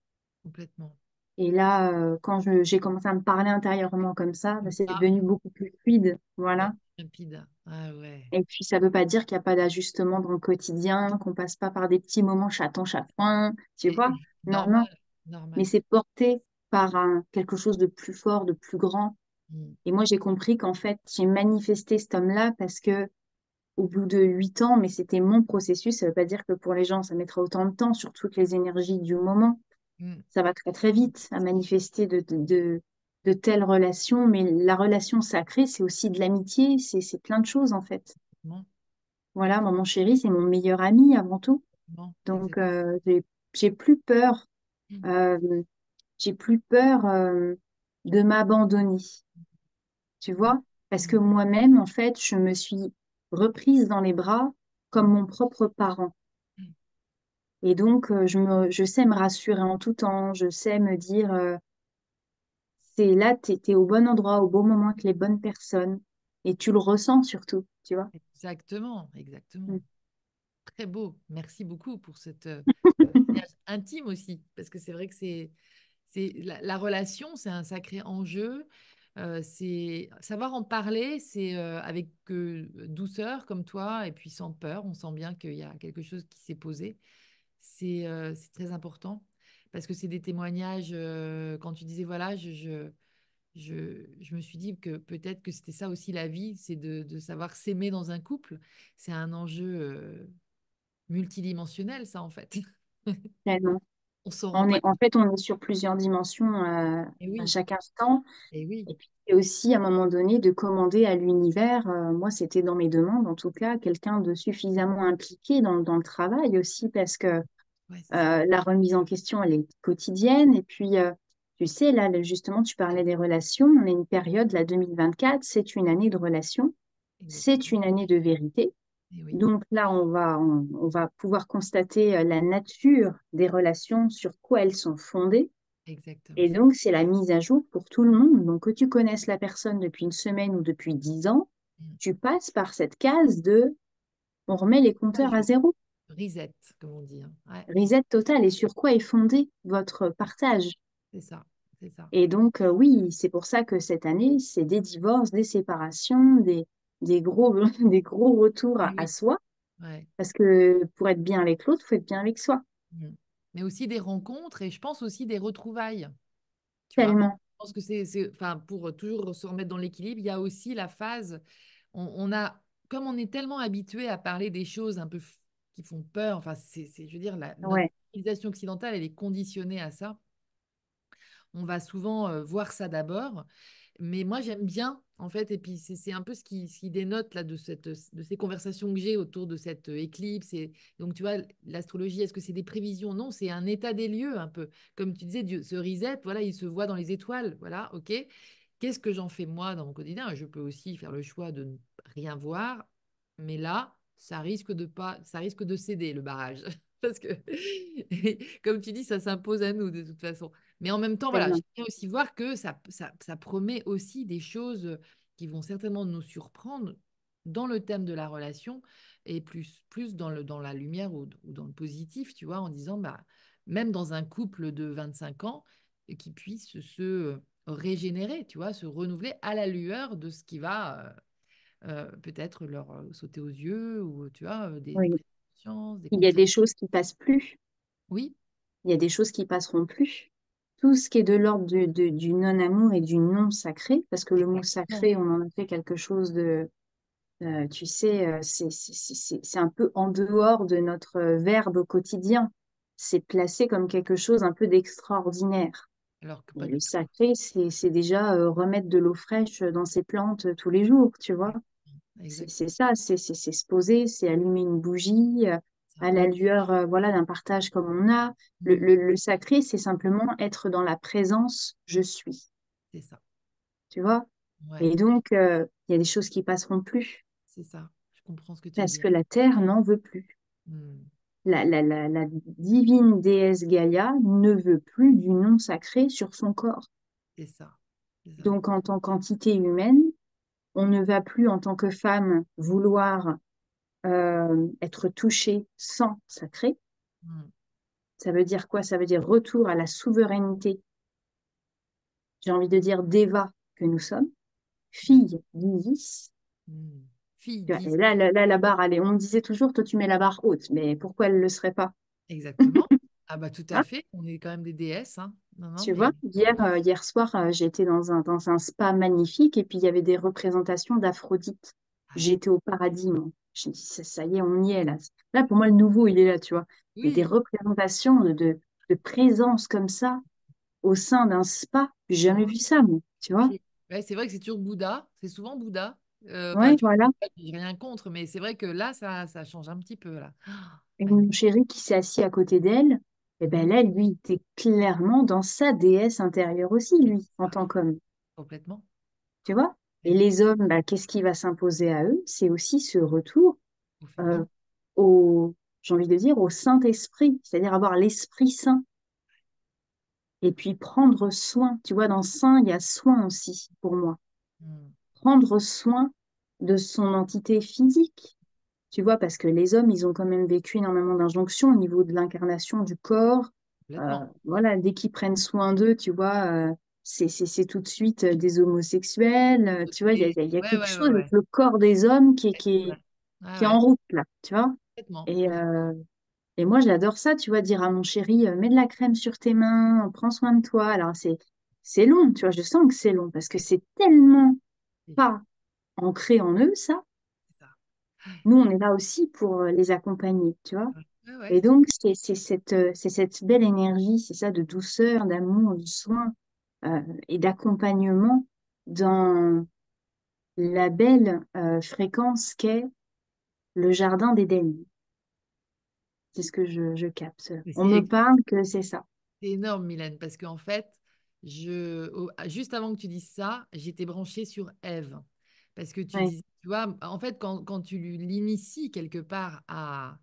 S1: complètement.
S2: Et là, quand j'ai commencé à me parler intérieurement comme ça, bah,
S1: Comme
S2: c'est
S1: ça,
S2: devenu beaucoup plus fluide.
S1: ouais,
S2: Voilà.
S1: limpide. Ah ouais.
S2: Et puis, ça ne veut pas dire qu'il n'y a pas d'ajustement dans le quotidien, qu'on passe pas par des petits moments chaton chafouin, tu vois? Non, non.
S1: Normal,
S2: Mais
S1: normal.
S2: c'est porté par quelque chose de plus fort, de plus grand.
S1: Mm.
S2: Et moi, j'ai compris qu'en fait, j'ai manifesté cet homme-là parce que au bout de 8 ans, mais c'était mon processus. Ça ne veut pas dire que pour les gens, ça mettra autant de temps sur toutes les énergies du moment.
S1: Mm.
S2: Ça va très très vite à manifester de telles relations, mais la relation sacrée, c'est aussi de l'amitié, c'est plein de choses en fait.
S1: Bon,
S2: Voilà, moi, mon chéri, c'est mon meilleur ami avant tout.
S1: bon,
S2: Donc,
S1: exact.
S2: j'ai plus peur,
S1: Mm.
S2: euh, j'ai plus peur de m'abandonner, tu vois, parce que
S1: Mm.
S2: moi-même, en fait, je me suis reprise dans les bras comme mon propre parent.
S1: Mm.
S2: Et donc, je sais me rassurer en tout temps, je sais me dire, c'est là, t'es au bon endroit, au bon moment avec les bonnes personnes. Et tu le ressens surtout, tu vois.
S1: Exactement, exactement.
S2: Mm.
S1: Très beau. Merci beaucoup pour cette témoignage intime aussi, parce que c'est vrai que c'est la relation, c'est un sacré enjeu. C'est savoir en parler, c'est avec douceur comme toi et puis sans peur. On sent bien qu'il y a quelque chose qui s'est posé. C'est très important parce que c'est des témoignages. Quand tu disais voilà, je me suis dit que peut-être que c'était ça aussi la vie, c'est de savoir s'aimer dans un couple. C'est un enjeu multidimensionnel, ça en fait.
S2: Tellement.
S1: On s'en rend pas.
S2: En fait, on est sur plusieurs dimensions
S1: Et
S2: à
S1: oui,
S2: chaque instant.
S1: et oui,
S2: Et puis, c'est aussi, à un moment donné, de commander à l'univers. Moi, c'était dans mes demandes, en tout cas, quelqu'un de suffisamment impliqué dans le travail aussi, parce que
S1: ouais, c'est ça,
S2: la remise en question, elle est quotidienne. Et puis, tu sais, là, justement, tu parlais des relations. On a une période, là, 2024, c'est une année de relations. C'est
S1: exactement.
S2: une année de vérité.
S1: Et oui,
S2: Donc là, on va pouvoir constater la nature des relations, sur quoi elles sont fondées. Et
S1: exactement.
S2: donc, c'est la mise à jour pour tout le monde. Donc, que tu connaisses la personne depuis une semaine ou depuis 10 ans,
S1: Mm.
S2: tu passes par cette case de on remet les
S1: Ah,
S2: compteurs à zéro.
S1: reset, comme on dit, hein. Ouais,
S2: Reset total. Et sur quoi est fondé votre partage?
S1: c'est ça, c'est ça.
S2: Et donc, oui, c'est pour ça que cette année, c'est des divorces, des séparations, des... des gros, des gros retours
S1: Oui,
S2: à
S1: oui.
S2: soi,
S1: Ouais.
S2: parce que pour être bien avec l'autre, il faut être bien avec soi.
S1: Mm. Mais aussi des rencontres et je pense aussi des retrouvailles. Tu vois,
S2: Tellement.
S1: je pense que enfin, pour toujours se remettre dans l'équilibre, il y a aussi la phase, on a, comme on est tellement habitué à parler des choses un peu qui font peur, enfin, je veux dire, notre
S2: Ouais,
S1: civilisation occidentale, elle est conditionnée à ça. On va souvent voir ça d'abord. Mais moi, j'aime bien, en fait, et puis c'est un peu ce qui dénote là, de ces conversations que j'ai autour de cette éclipse. Et donc, tu vois, l'astrologie, est-ce que c'est des prévisions? Non, c'est un état des lieux, un peu. Comme tu disais, Dieu, ce reset, voilà, il se voit dans les étoiles. Voilà, OK. Qu'est-ce que j'en fais moi dans mon quotidien? Je peux aussi faire le choix de ne rien voir, mais là, ça risque de céder le barrage. Parce que, comme tu dis, ça s'impose à nous de toute façon. Mais en même temps, voilà,
S2: tellement.
S1: j'aime bien aussi voir que ça promet aussi des choses qui vont certainement nous surprendre dans le thème de la relation et plus dans la lumière ou dans le positif, tu vois, en disant, bah, même dans un couple de 25 ans, qui puisse se régénérer, tu vois, se renouveler à la lueur de ce qui va peut-être leur sauter aux yeux ou, tu vois, des
S2: Oui.
S1: prises de conscience, des
S2: Il y a
S1: conflits.
S2: des choses qui passent plus.
S1: Oui,
S2: Il y a des choses qui passeront plus. Tout ce qui est de l'ordre du non-amour et du non-sacré, parce que le mot
S1: exactement.
S2: sacré, on en a fait quelque chose de, tu sais, c'est un peu en dehors de notre verbe au quotidien. C'est placé comme quelque chose un peu d'extraordinaire.
S1: Alors que
S2: Et
S1: pas
S2: le
S1: du tout.
S2: sacré, c'est déjà remettre de l'eau fraîche dans ses plantes tous les jours, tu vois. C'est
S1: Exactement.
S2: ça, c'est se poser, c'est allumer une bougie
S1: Ça.
S2: à la lueur voilà, d'un partage comme on a.
S1: Mm.
S2: Le sacré, c'est simplement être dans la présence, je suis,
S1: C'est ça.
S2: tu vois.
S1: Ouais,
S2: Et donc, il y a des choses qui passeront plus
S1: c'est ça. Je comprends ce que tu veux
S2: parce
S1: dire.
S2: que la terre n'en veut plus.
S1: Mm.
S2: La divine déesse Gaïa ne veut plus du nom sacré sur son corps.
S1: C'est ça. C'est ça.
S2: Donc, en tant qu'entité humaine, on ne va plus, en tant que femme, vouloir être touchée sans sacré.
S1: Mm.
S2: Ça veut dire quoi? Ça veut dire retour à la souveraineté, j'ai envie de dire d'Eva que nous sommes,
S1: D'accord.
S2: fille d'Isis.
S1: Mm. Fille
S2: Tu vois, et
S1: 10.
S2: là, la barre, allez, on me disait toujours, toi, tu mets la barre haute, mais pourquoi elle ne le serait pas?
S1: Exactement. Ah bah tout à
S2: Hein.
S1: fait. On est quand même des déesses, hein. Non, non,
S2: Tu vois,
S1: mais
S2: hier soir, j'étais dans un spa magnifique et puis il y avait des représentations d'Aphrodite.
S1: ouais.
S2: J'étais au paradis, moi. Je me dis, ça y est, on y est là. Là, pour moi, le nouveau, il est là, tu vois. Mais des
S1: Oui.
S2: représentations de présence comme ça au sein d'un spa, j'ai jamais vu
S1: Ouais.
S2: ça, moi, tu vois.
S1: Ouais, c'est vrai que c'est toujours Bouddha. C'est souvent Bouddha. Enfin,
S2: Ouais, voilà.
S1: j'ai rien contre, mais c'est vrai que là, ça change un petit peu là. Ah,
S2: Et mon
S1: magnifique.
S2: chéri qui s'est assis à côté d'elle, et ben
S1: Mm.
S2: là, lui, il était clairement dans sa déesse intérieure aussi, lui, en
S1: Ah,
S2: tant qu'homme,
S1: complètement.
S2: tu vois. Et
S1: Complètement.
S2: les hommes, bah, qu'est-ce qui va s'imposer à eux? C'est aussi ce retour
S1: Au
S2: euh,
S1: féminin.
S2: au, j'ai envie de dire, au Saint-Esprit, c'est-à-dire avoir l'Esprit Saint. Et puis prendre soin, tu vois, dans Saint, il y a soin aussi, pour moi.
S1: Mm.
S2: Prendre soin de son entité physique. Tu vois, parce que les hommes, ils ont quand même vécu énormément d'injonctions au niveau de l'incarnation du corps.
S1: Complètement.
S2: Voilà, dès qu'ils prennent soin d'eux, tu vois, c'est tout de suite des homosexuels. Tu vois,
S1: Et-
S2: il y a
S1: Ouais,
S2: quelque
S1: ouais, ouais,
S2: chose avec
S1: ouais.
S2: le corps des hommes
S1: Ouais, ouais,
S2: qui est en
S1: ouais.
S2: route, là, tu vois.
S1: Complètement.
S2: Et, et moi, j'adore ça, tu vois, dire à mon chéri, mets de la crème sur tes mains, prends soin de toi. Alors, c'est long, tu vois, je sens que c'est long parce que c'est tellement
S1: Oui,
S2: pas ancré en eux, ça.
S1: c'est ça. Ouais,
S2: Nous, on est là aussi pour les accompagner, tu vois.
S1: ouais, ouais, ouais.
S2: Et donc, c'est cette belle énergie, c'est ça, de douceur, d'amour, de soin et d'accompagnement dans la belle fréquence qu'est le jardin d'Éden. C'est ce que je capte.
S1: Mais
S2: On me parle que c'est ça.
S1: c'est énorme, Mylène, parce qu'en fait, juste avant que tu dises ça, j'étais branchée sur Ève. Parce que tu
S2: Ouais,
S1: dis, tu vois, en fait, quand tu l'inities quelque part à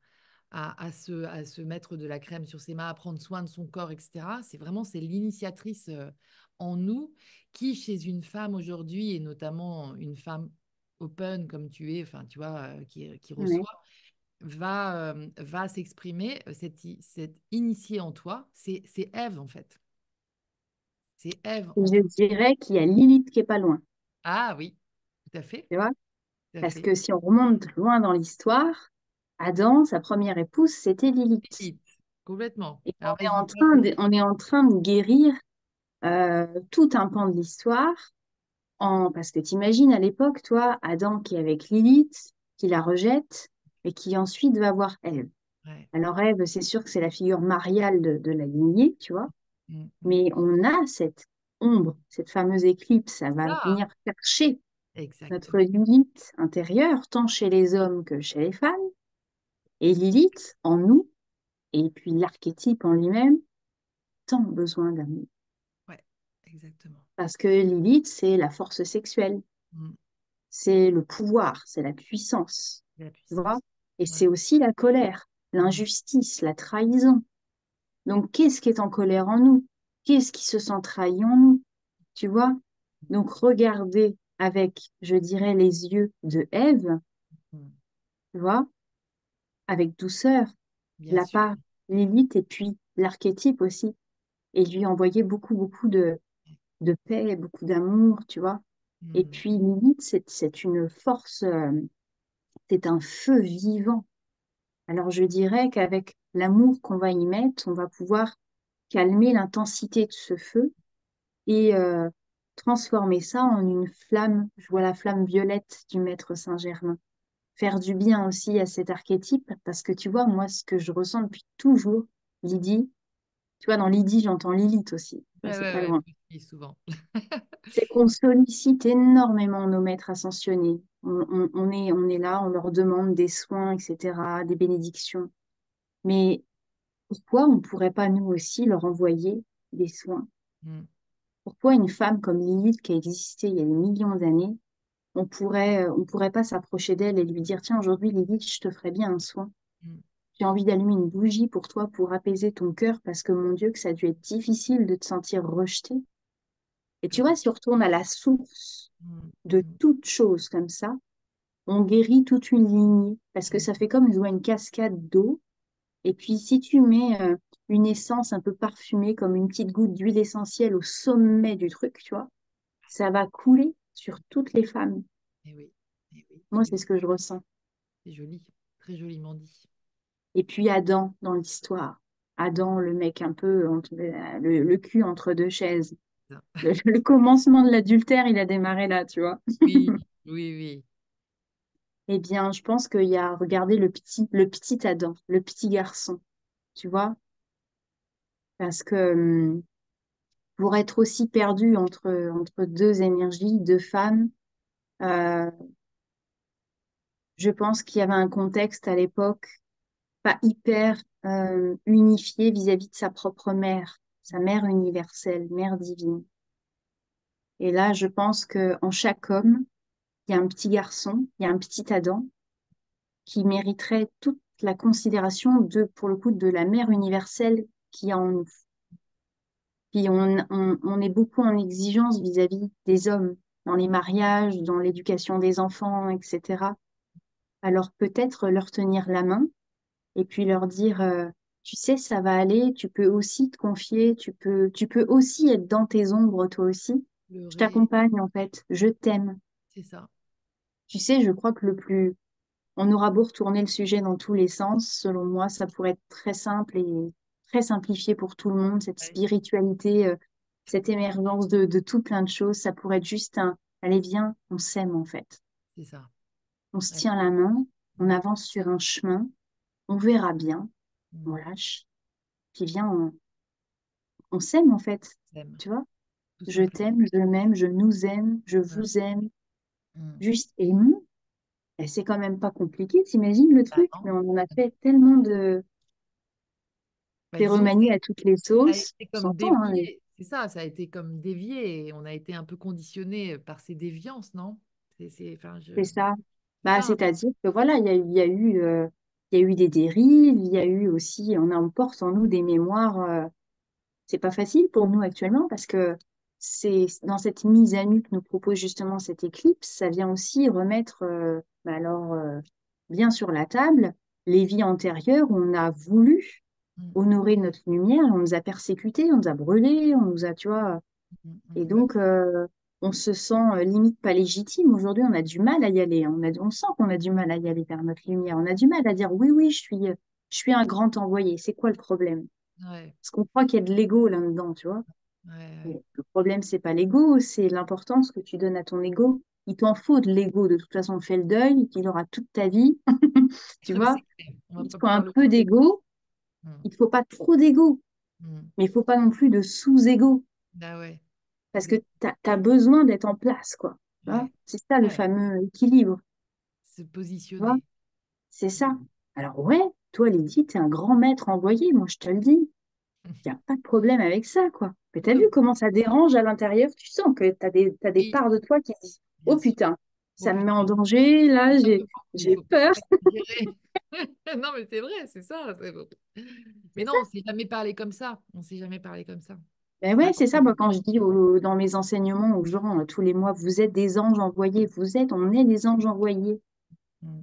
S1: se mettre de la crème sur ses mains, à prendre soin de son corps, etc., c'est l'initiatrice en nous qui, chez une femme aujourd'hui, et notamment une femme open comme tu es, enfin, tu vois, qui
S2: ouais.
S1: reçoit, va s'exprimer, cette initiée en toi, c'est Ève en fait. C'est Ève
S2: Et
S1: en
S2: je
S1: toi.
S2: dirais qu'il y a Lilith qui est pas loin,
S1: Ah oui, tout à fait,
S2: tu vois.
S1: tout à
S2: Parce
S1: fait.
S2: que si on remonte loin dans l'histoire, Adam, sa première épouse, c'était Lilith.
S1: Vite, complètement.
S2: Et
S1: Alors, vas-y, moi,
S2: on est en train de guérir tout un pan de l'histoire. Parce que t'imagines à l'époque, toi, Adam qui est avec Lilith, qui la rejette, et qui ensuite va voir Ève.
S1: ouais.
S2: Alors Ève, c'est sûr que c'est la figure mariale de la lignée, tu vois,
S1: Mm, mm.
S2: mais on a cette ombre, cette fameuse éclipse, ça
S1: C'est
S2: va
S1: ça, hein.
S2: venir chercher notre
S1: Exactement.
S2: Lilith intérieure, tant chez les hommes que chez les femmes, et Lilith en nous, et puis l'archétype en lui-même, tant besoin d'amour.
S1: Ouais, exactement.
S2: Parce que Lilith, c'est la force sexuelle,
S1: Mm.
S2: c'est le pouvoir, c'est la puissance,
S1: La
S2: tu vois,
S1: puissance.
S2: et
S1: Ouais.
S2: c'est aussi la colère,
S1: Mm.
S2: l'injustice, la trahison. Donc, qu'est-ce qui est en colère en nous? Qu'est-ce qui se sent trahi en nous? Tu vois? Donc, regardez avec, je dirais, les yeux de Ève,
S1: Mm.
S2: tu vois, avec douceur,
S1: Bien
S2: la
S1: sûr.
S2: part Lilith et puis l'archétype aussi, et lui envoyer beaucoup, beaucoup de paix, beaucoup d'amour, tu vois. Et
S1: Mm.
S2: puis Lilith, c'est une force, c'est un feu vivant. Alors je dirais qu'avec l'amour qu'on va y mettre, on va pouvoir calmer l'intensité de ce feu et transformer ça en une flamme. Je vois la flamme violette du maître Saint-Germain. Faire du bien aussi à cet archétype, parce que tu vois, moi, ce que je ressens depuis toujours, Lydie, tu vois, dans Lydie, j'entends Lilith aussi. Enfin,
S1: Ouais,
S2: c'est
S1: ouais,
S2: pas
S1: ouais,
S2: loin.
S1: je le dis souvent.
S2: C'est qu'on sollicite énormément nos maîtres ascensionnés. On est là, on leur demande des soins, etc., des bénédictions. Mais pourquoi on ne pourrait pas nous aussi leur envoyer des soins?
S1: Mm.
S2: Pourquoi une femme comme Lilith qui a existé il y a des millions d'années, on pourrait pas s'approcher d'elle et lui dire, tiens, aujourd'hui, Lilith, je te ferais bien un soin.
S1: Mm.
S2: J'ai envie d'allumer une bougie pour toi, pour apaiser ton cœur, parce que mon Dieu, que ça a dû être difficile de te sentir rejeté. Et
S1: Je
S2: tu vois,
S1: vois.
S2: si on retourne à la source
S1: Mm.
S2: de
S1: Mm.
S2: toute chose comme ça, on guérit toute une lignée, parce que
S1: Mm.
S2: ça fait comme jouer une cascade d'eau. Et puis, si tu mets une essence un peu parfumée, comme une petite goutte d'huile essentielle au sommet du truc, tu vois, ça va couler sur toutes les femmes.
S1: Eh oui, eh oui,
S2: Moi, c'est ce que je ressens.
S1: c'est joli, très joliment dit.
S2: Et puis Adam dans l'histoire. Adam, le mec un peu, le cul entre deux chaises.
S1: Ça.
S2: Le commencement de l'adultère, il a démarré là, tu vois.
S1: Oui, oui, oui.
S2: Eh bien, je pense qu'il y a, regardez le petit Adam, le petit garçon, tu vois, parce que pour être aussi perdu entre deux énergies, deux femmes, euh, je pense qu'il y avait un contexte à l'époque pas hyper unifié vis-à-vis de sa propre mère, sa mère universelle, mère divine. Et là, je pense que en chaque homme, il y a un petit garçon, il y a un petit Adam qui mériterait toute la considération de, pour le coup, de la mère universelle qui a en nous. Puis on est beaucoup en exigence vis-à-vis des hommes, dans les mariages, dans l'éducation des enfants, etc. Alors peut-être leur tenir la main et puis leur dire, tu sais, ça va aller, tu peux aussi te confier, tu peux aussi être dans tes ombres, toi aussi. Je
S1: Pleurer,
S2: t'accompagne en fait, je t'aime.
S1: c'est ça.
S2: Tu sais, je crois que le plus on aura beau retourner le sujet dans tous les sens, selon moi, ça pourrait être très simple et très simplifié pour tout le monde, cette
S1: Ouais,
S2: spiritualité, cette émergence de tout plein de choses. Ça pourrait être juste un, allez, viens, on s'aime en fait.
S1: c'est ça.
S2: On se
S1: Ouais.
S2: tient la main, on
S1: Mm.
S2: avance sur un chemin, on verra bien, on
S1: Mm.
S2: lâche, puis viens, on s'aime en fait.
S1: T'aimes,
S2: Tu vois?
S1: tout
S2: Je
S1: simplement.
S2: t'aime, je m'aime, je nous aime, je
S1: Mm.
S2: vous aime.
S1: Mm.
S2: Juste aimons. Et c'est quand même pas compliqué, t'imagines le
S1: Bah
S2: truc,
S1: non.
S2: mais on en a fait tellement de
S1: Bah,
S2: c'est
S1: disons que
S2: remanié à toutes les
S1: ça a
S2: sauces.
S1: été
S2: On
S1: comme
S2: s'entend, hein.
S1: dévié. C'est ça, ça a été comme dévié et on a été un peu conditionné par ces déviances, non? Enfin,
S2: C'est ça.
S1: c'est
S2: Bah,
S1: ça, hein.
S2: c'est-à-dire que voilà, il y a eu des dérives, il y a eu aussi, on porte en nous des mémoires. C'est pas facile pour nous actuellement parce que c'est dans cette mise à nu que nous propose justement cette éclipse, ça vient aussi remettre, bien sur la table les vies antérieures où on a voulu
S1: Mm.
S2: honorer notre lumière, on nous a persécutés, on nous a brûlés, on nous a, tu vois.
S1: Mm.
S2: Et
S1: Mm. Bah,
S2: donc, on se sent limite pas légitime. Aujourd'hui, on a du mal à y aller, hein. On sent qu'on a du mal à y aller vers notre lumière. On a du mal à dire oui, oui, je suis un grand envoyé. C'est quoi le problème?
S1: Ouais,
S2: Parce qu'on croit qu'il y a de l'ego là-dedans, tu vois.
S1: ouais, ouais.
S2: Mais le problème, c'est pas l'ego, c'est l'importance que tu donnes à ton ego. Il t'en faut de l'ego. De toute façon, fais le deuil, il aura toute ta vie. Tu vois,
S1: C'est clair. On va
S2: il te
S1: pas
S2: faut un
S1: pouvoir le
S2: peu
S1: changer.
S2: d'ego.
S1: Mm,
S2: Il te faut pas trop d'ego,
S1: mm.
S2: mais il faut pas non plus de sous-ego.
S1: Bah ouais,
S2: Parce que
S1: exact.
S2: tu as besoin d'être en place, quoi. Tu vois,
S1: Ouais,
S2: c'est ça le
S1: ouais.
S2: fameux équilibre.
S1: Se
S2: Tu vois,
S1: positionner.
S2: c'est ça. Alors ouais, toi, Lydie, tu es un grand maître envoyé, moi je te le dis. Il n'y a pas de problème avec ça, quoi. Mais tu as vu
S1: Comme
S2: comment ça dérange à l'intérieur? Tu sens que t'as des
S1: oui,
S2: parts de toi qui disent, oh
S1: bien sûr.
S2: putain,
S1: Oh
S2: ça me met en
S1: putain.
S2: danger, là,
S1: Il
S2: j'ai
S1: faut pas
S2: peur.
S1: gérer. Non, mais c'est vrai, c'est ça. Mais non, on s'est jamais parlé comme ça. On s'est jamais parlé comme ça.
S2: Ben ouais,
S1: Maintenant,
S2: c'est ça, moi, quand je dis dans mes enseignements aux gens tous les mois, vous êtes des anges envoyés, on est des anges envoyés.
S1: mm.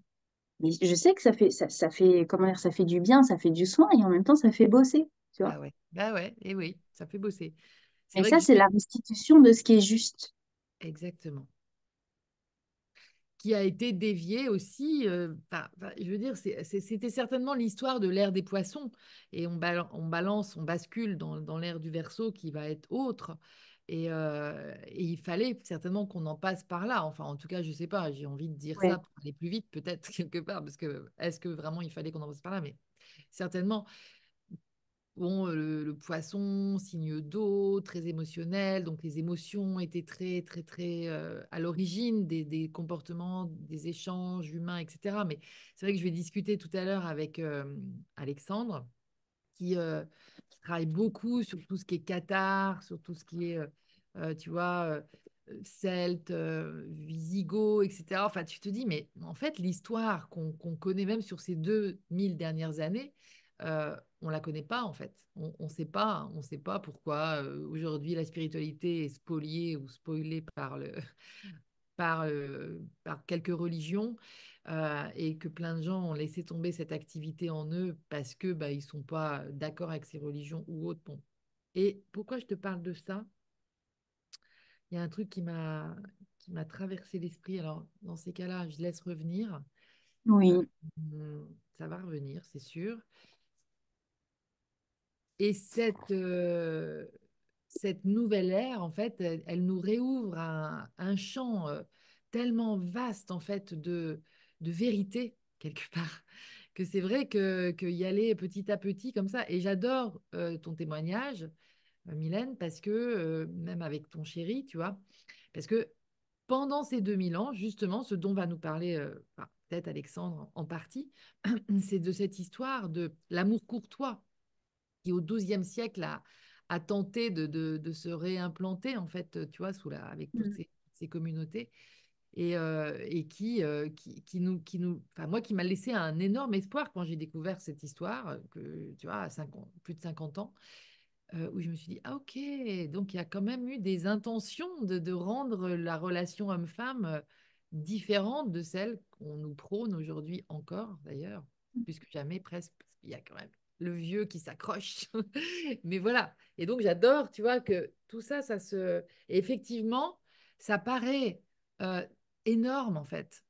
S2: Mais je sais que ça fait, comment dire, ça fait du bien, ça fait du soin et en même temps, ça fait bosser, tu vois.
S1: Bah ouais, et oui, ça fait bosser. C'est
S2: Et
S1: vrai que
S2: ça,
S1: je
S2: c'est
S1: vais
S2: la restitution de ce qui est juste.
S1: exactement. Qui a été dévié aussi. Je veux dire, c'était certainement l'histoire de l'ère des poissons. Et on balance, on bascule dans l'ère du Verseau qui va être autre. Et il fallait certainement qu'on en passe par là. Enfin, en tout cas, je sais pas, j'ai envie de dire
S2: Ouais,
S1: ça pour aller plus vite, peut-être quelque part, parce que est-ce que vraiment il fallait qu'on en passe par là? Mais certainement. Bon, le poisson, signe d'eau, très émotionnel, donc les émotions étaient très, très, très à l'origine des comportements, des échanges humains, etc. Mais c'est vrai que je vais discuter tout à l'heure avec Alexandre, qui travaille beaucoup sur tout ce qui est cathare, sur tout ce qui est, tu vois, celte, wisigoth, etc. Enfin, tu te dis, mais en fait, l'histoire qu'on connaît même sur ces 2000 dernières années, on la connaît pas, en fait. On sait pas pourquoi aujourd'hui la spiritualité est spoliée ou spoilée par quelques religions et que plein de gens ont laissé tomber cette activité en eux parce que bah, ils sont pas d'accord avec ces religions ou autres. Bon. Et pourquoi je te parle de ça? Il y a un truc qui m'a traversé l'esprit. Alors, dans ces cas-là, je laisse revenir. Euh,
S2: oui,
S1: Ça va revenir, c'est sûr. Et cette nouvelle ère, en fait, elle nous réouvre un champ tellement vaste, en fait, de vérité, quelque part, que c'est vrai que y aller petit à petit comme ça. Et j'adore ton témoignage, Mylène, parce que, même avec ton chéri, tu vois, parce que pendant ces 2000 ans, justement, ce dont va nous parler enfin, peut-être Alexandre en partie, c'est de cette histoire de l'amour courtois qui au XIIe siècle a tenté de se réimplanter, en fait, tu vois, avec toutes
S2: mm,
S1: ces communautés, et enfin, moi, qui m'a laissé un énorme espoir quand j'ai découvert cette histoire, que, tu vois, à plus de 50 ans, où je me suis dit, ah ok, donc il y a quand même eu des intentions de rendre la relation homme-femme différente de celle qu'on nous prône aujourd'hui encore, d'ailleurs, plus que jamais presque, parce qu'il y a quand même le vieux qui s'accroche. Mais voilà, et donc j'adore, tu vois, que tout ça, et effectivement, ça paraît euh, énorme en fait,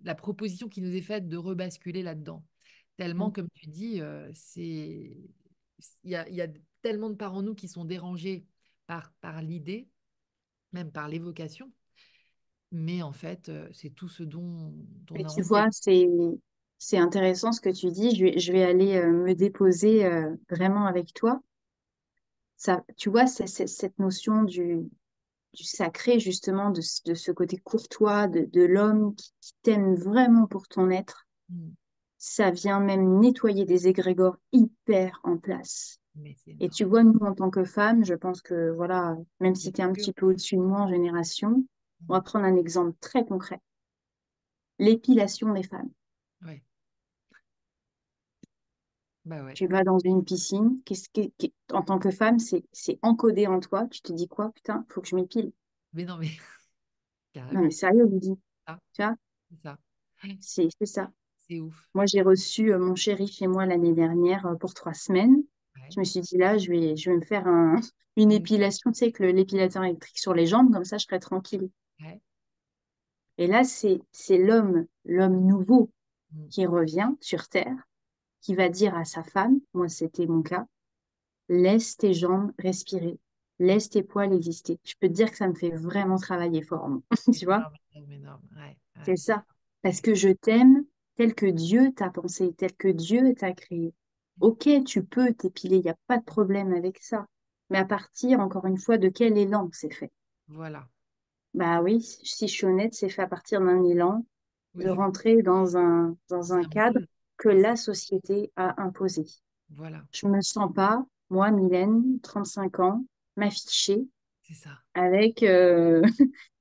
S1: la proposition qui nous est faite de rebasculer là-dedans. Tellement,
S2: mm.
S1: comme tu dis, il y a tellement de parts en nous qui sont dérangés par l'idée, même par l'évocation. Mais en fait, c'est tout ce dont on
S2: Et
S1: a
S2: tu
S1: envie.
S2: vois, c'est intéressant ce que tu dis. Je vais aller me déposer vraiment avec toi. Ça, tu vois, c'est cette notion du sacré, justement, de ce côté courtois, de l'homme qui t'aime vraiment pour ton être.
S1: Mm.
S2: Ça vient même nettoyer des égrégores hyper en place.
S1: Mais c'est
S2: Et tu
S1: énorme.
S2: vois, nous, en tant que femmes, je pense que, voilà, même si
S1: Bien
S2: tu es un
S1: sûr.
S2: petit peu au-dessus de moi en génération, on va
S1: Mm.
S2: prendre un exemple très concret. L'épilation des femmes.
S1: Ouais. Bah ouais.
S2: Tu vas dans une piscine, en tant que femme, c'est encodé en toi. Tu te dis quoi? Putain, faut que je m'épile.
S1: Mais non, mais
S2: Non, mais
S1: carrément.
S2: sérieux, Lydie.
S1: Ah,
S2: Tu vois,
S1: c'est ça.
S2: c'est ça.
S1: C'est ouf.
S2: Moi, j'ai reçu mon chéri chez moi l'année dernière pour 3 semaines. Je me suis dit, là, je vais me faire une
S1: Mm.
S2: épilation, tu sais, avec l'épilateur électrique sur les jambes, comme ça, je serai tranquille.
S1: Ouais.
S2: Et là, c'est l'homme nouveau
S1: Mm.
S2: qui revient sur Terre, qui va dire à sa femme, moi, c'était mon cas, laisse tes jambes respirer, laisse tes poils exister. Je peux te dire que ça me fait vraiment travailler fort, moi. Tu vois,
S1: Énorme, énorme, énorme. Ouais,
S2: c'est
S1: ouais,
S2: ça. Parce
S1: ouais.
S2: que je t'aime tel que Dieu t'a pensé, tel que Dieu t'a créé. Ok, tu peux t'épiler, il n'y a pas de problème avec ça. Mais à partir, encore une fois, de quel élan c'est fait?
S1: Voilà.
S2: Bah oui, si je suis honnête, c'est fait à partir d'un élan de
S1: Oui,
S2: rentrer dans un
S1: c'est un
S2: cadre
S1: moule.
S2: que
S1: C'est ça.
S2: la société a imposé.
S1: Voilà.
S2: Je me sens pas, moi, Mylène, 35 ans, m'afficher
S1: C'est ça.
S2: avec
S1: Mais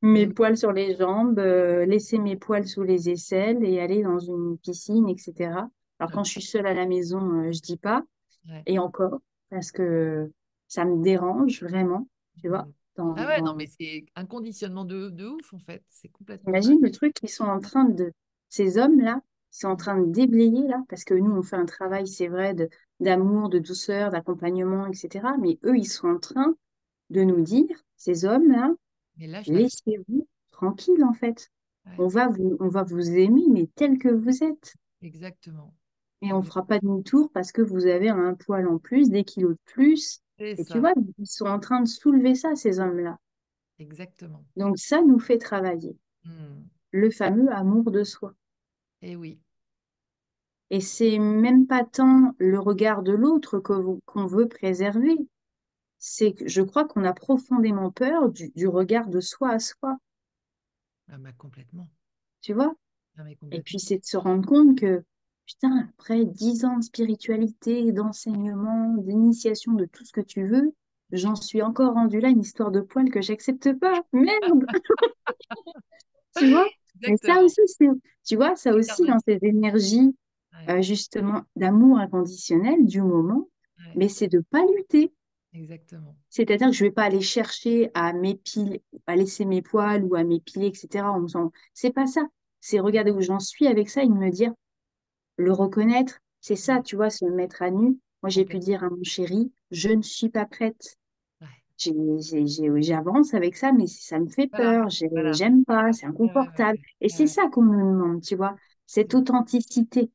S2: mes
S1: oui.
S2: poils sur les jambes, laisser mes poils sous les aisselles et aller dans une piscine, etc. Alors quand je suis seule à la maison, je dis pas,
S1: Ouais.
S2: et encore, parce que ça me dérange vraiment, tu vois.
S1: Mm. Ah ouais, non, mais c'est un conditionnement de ouf, en fait. C'est complètement dingue.
S2: Imagine le truc qu'ils sont en train de, ces hommes-là, ils sont en
S1: Mm.
S2: train de déblayer là, parce que nous, on fait un travail, c'est vrai, d'amour, de douceur, d'accompagnement, etc. Mais eux, ils sont en train de nous dire, ces hommes-là,
S1: Mais lâche l'affaire.
S2: laissez-vous tranquille, en fait.
S1: Ouais.
S2: On va vous aimer, mais tel que vous êtes.
S1: Exactement.
S2: Et on ne
S1: Exact-
S2: fera pas demi-tour parce que vous avez un poil en plus, des kilos de plus.
S1: C'est
S2: Et tu
S1: ça.
S2: vois, ils sont en train de soulever ça, ces hommes-là.
S1: Exactement.
S2: Donc ça nous fait travailler.
S1: Mm.
S2: Le fameux amour de soi.
S1: Et oui.
S2: Et c'est même pas tant le regard de l'autre qu'on veut préserver. C'est que je crois qu'on a profondément peur du regard de soi à soi,
S1: Ah bah, complètement.
S2: tu vois?
S1: Ah, mais
S2: Et puis
S1: complètement.
S2: c'est de se rendre compte que, putain, après 10 ans de spiritualité, d'enseignement, d'initiation, de tout ce que tu veux, j'en suis encore rendue là, une histoire de poil que j'accepte pas. Merde, tu vois? Mais ça
S1: Exactement.
S2: aussi, tu vois, ça aussi dans
S1: Incarnation.
S2: ces énergies,
S1: Ouais.
S2: justement, d'amour inconditionnel du moment,
S1: Ouais.
S2: mais c'est de pas lutter.
S1: Exactement.
S2: C'est-à-dire que je vais pas aller chercher à m'épiler, à laisser mes poils ou à m'épiler, etc. C'est pas ça. C'est regarder où j'en suis avec ça et de me dire, le reconnaître, c'est ça,
S1: Mm.
S2: tu vois, se mettre à nu. Moi, j'ai pu
S1: Complètement.
S2: dire à mon chéri, je ne suis pas prête.
S1: Ouais.
S2: J'avance avec ça, mais ça me fait
S1: Voilà.
S2: peur,
S1: Voilà.
S2: j'aime pas, c'est
S1: Ouais, ouais, ouais,
S2: inconfortable.
S1: ouais.
S2: Et
S1: Ouais,
S2: c'est
S1: ouais.
S2: ça qu'on me demande, tu vois, cette
S1: C'est
S2: authenticité. Et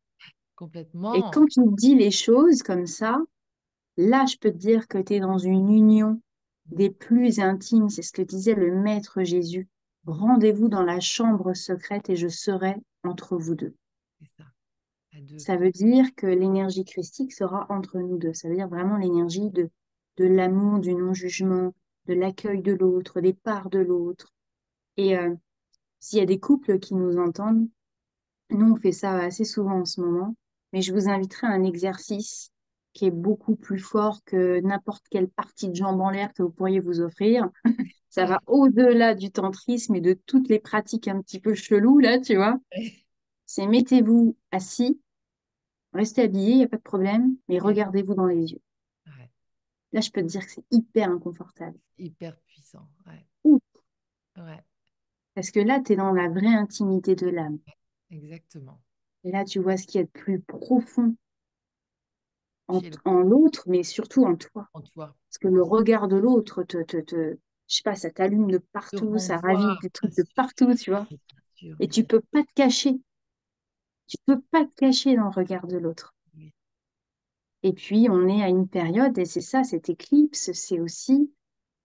S1: complètement.
S2: quand tu me dis les choses comme ça, là, je peux te dire que tu es dans une union
S1: Mm.
S2: des plus intimes. C'est ce que disait le Maître Jésus.
S1: Mm.
S2: Rendez-vous dans la chambre secrète et je serai entre vous deux.
S1: C'est ça. À deux.
S2: Ça veut dire que l'énergie christique sera entre nous deux. Ça veut dire vraiment l'énergie de l'amour, du non-jugement, de l'accueil de l'autre, des parts de l'autre. Et s'il y a des couples qui nous entendent, nous, on fait ça assez souvent en ce moment, mais je vous inviterai à un exercice qui est beaucoup plus fort que n'importe quelle partie de jambe en l'air que vous pourriez vous offrir. Ça va au-delà du tantrisme et de toutes les pratiques un petit peu cheloues, là, tu vois. C'est mettez-vous assis, restez habillé, il n'y a pas de problème, mais
S1: Et-
S2: regardez-vous dans les yeux.
S1: ouais.
S2: Là, je peux te dire que c'est hyper inconfortable.
S1: Hyper puissant. Ouais.
S2: Ouh,
S1: Ouais.
S2: parce que là, tu es dans la vraie intimité de l'âme.
S1: Exactement.
S2: Et là, tu vois ce qu'il y a de plus profond en,
S1: Chez le
S2: en l'autre, mais surtout en toi.
S1: en toi.
S2: Parce que le regard de l'autre je sais pas, ça t'allume de
S1: Te
S2: partout, ça ravive
S1: renvoie,
S2: des
S1: bien
S2: trucs de
S1: sûr.
S2: partout, tu vois.
S1: Bien sûr,
S2: Et
S1: bien
S2: tu
S1: sûr.
S2: peux pas te cacher. Tu peux pas te cacher dans le regard de l'autre.
S1: Oui.
S2: Et puis, on est à une période, et c'est ça, cette éclipse, c'est aussi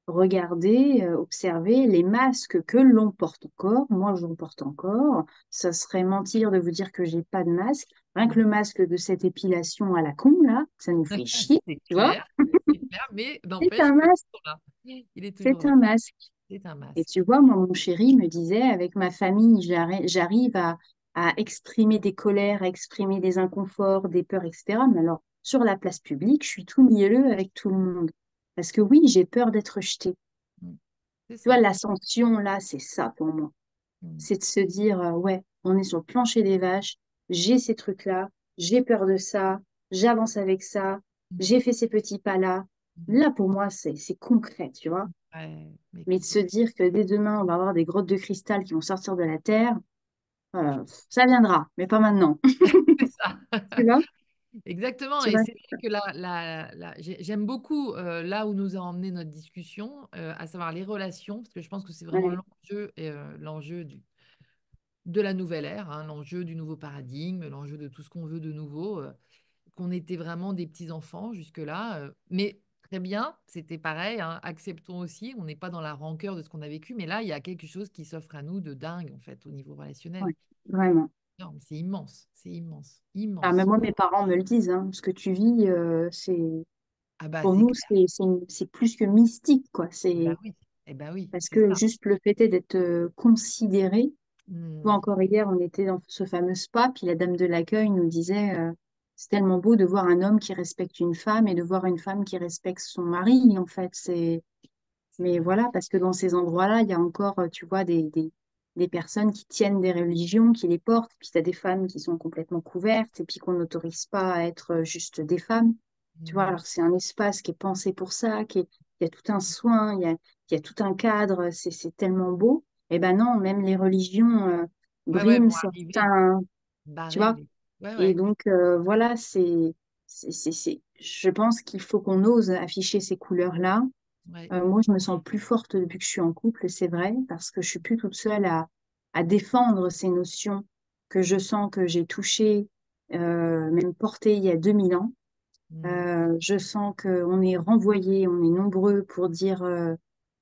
S2: regarder, observer les masques que l'on porte encore. Moi, j'en porte encore. Ça serait mentir de vous dire que j'ai pas de masque. Rien que
S1: Mm.
S2: le masque de cette épilation à la con, là, ça nous fait chier, tu vois.
S1: C'est clair, mais
S2: C'est
S1: n'empêche
S2: un
S1: qu'il est
S2: masque.
S1: toujours là. Il est toujours
S2: C'est
S1: là.
S2: un masque.
S1: C'est un
S2: Et
S1: masque.
S2: tu vois, moi, mon chéri me disait, avec ma famille, j'arrive à exprimer des colères, à exprimer des inconforts, des peurs, etc. Mais alors, sur la place publique, je suis tout mielleux avec tout le monde. Parce que oui, j'ai peur d'être jetée.
S1: Mm. C'est
S2: Tu vois,
S1: ça.
S2: l'ascension, là, c'est ça pour moi.
S1: Mm.
S2: C'est de se dire, ouais, on est sur le plancher des vaches, j'ai ces trucs-là, j'ai peur de ça, j'avance avec ça,
S1: Mm.
S2: j'ai fait ces petits pas-là.
S1: Mm.
S2: Là, pour moi, c'est concret, tu vois.
S1: Ouais, mais
S2: Mais de se dire que dès demain, on va avoir des grottes de cristal qui vont sortir de la terre, ça viendra, mais pas maintenant.
S1: c'est ça.
S2: Tu vois?
S1: Exactement,
S2: Tu
S1: et
S2: vois?
S1: c'est vrai que j'aime beaucoup là où nous a emmené notre discussion, à savoir les relations, parce que je pense que c'est vraiment
S2: Ouais,
S1: l'enjeu, l'enjeu de la nouvelle ère, hein, l'enjeu du nouveau paradigme, l'enjeu de tout ce qu'on veut de nouveau, qu'on était vraiment des petits-enfants jusque-là. Mais très bien, c'était pareil, hein, acceptons aussi, on n'est pas dans la rancœur de ce qu'on a vécu, mais là, il y a quelque chose qui s'offre à nous de dingue, en fait, au niveau relationnel.
S2: ouais, vraiment.
S1: Non, mais c'est immense,
S2: Ah, mais
S1: immense.
S2: moi, mes parents me le disent, hein, ce que tu vis,
S1: Ah bah,
S2: pour
S1: c'est
S2: nous,
S1: clair.
S2: c'est plus que mystique, quoi.
S1: Eh ben
S2: C'est
S1: oui, eh ben oui,
S2: parce
S1: c'est
S2: que
S1: ça.
S2: juste le fait est d'être considéré. Tu vois,
S1: Hmm.
S2: encore hier, on était dans ce fameux spa, puis la dame de l'accueil nous disait, c'est tellement beau de voir un homme qui respecte une femme et de voir une femme qui respecte son mari, en fait.
S1: C'est
S2: Mais
S1: magnifique.
S2: voilà, parce que dans ces endroits-là, il y a encore, tu vois, des personnes qui tiennent des religions, qui les portent, puis tu as des femmes qui sont complètement couvertes, et puis qu'on n'autorise pas à être juste des femmes. Tu vois,
S1: Hmm.
S2: alors c'est un espace qui est pensé pour ça, il y a tout un soin, il y a tout un cadre, c'est tellement beau. Et ben non, même les religions
S1: Ouais, ouais,
S2: briment
S1: vont arriver,
S2: certains, tu
S1: barrer
S2: vois.
S1: les... Ouais,
S2: Et
S1: ouais,
S2: donc, voilà, je pense qu'il faut qu'on ose afficher ces couleurs-là.
S1: ouais.
S2: Moi, je me sens plus forte depuis que je suis en couple, c'est vrai, parce que je suis plus toute seule à défendre ces notions que je sens que j'ai touchées, même portées il y a 2000 ans.
S1: Hmm.
S2: Je sens qu'on est renvoyés, on est nombreux pour dire,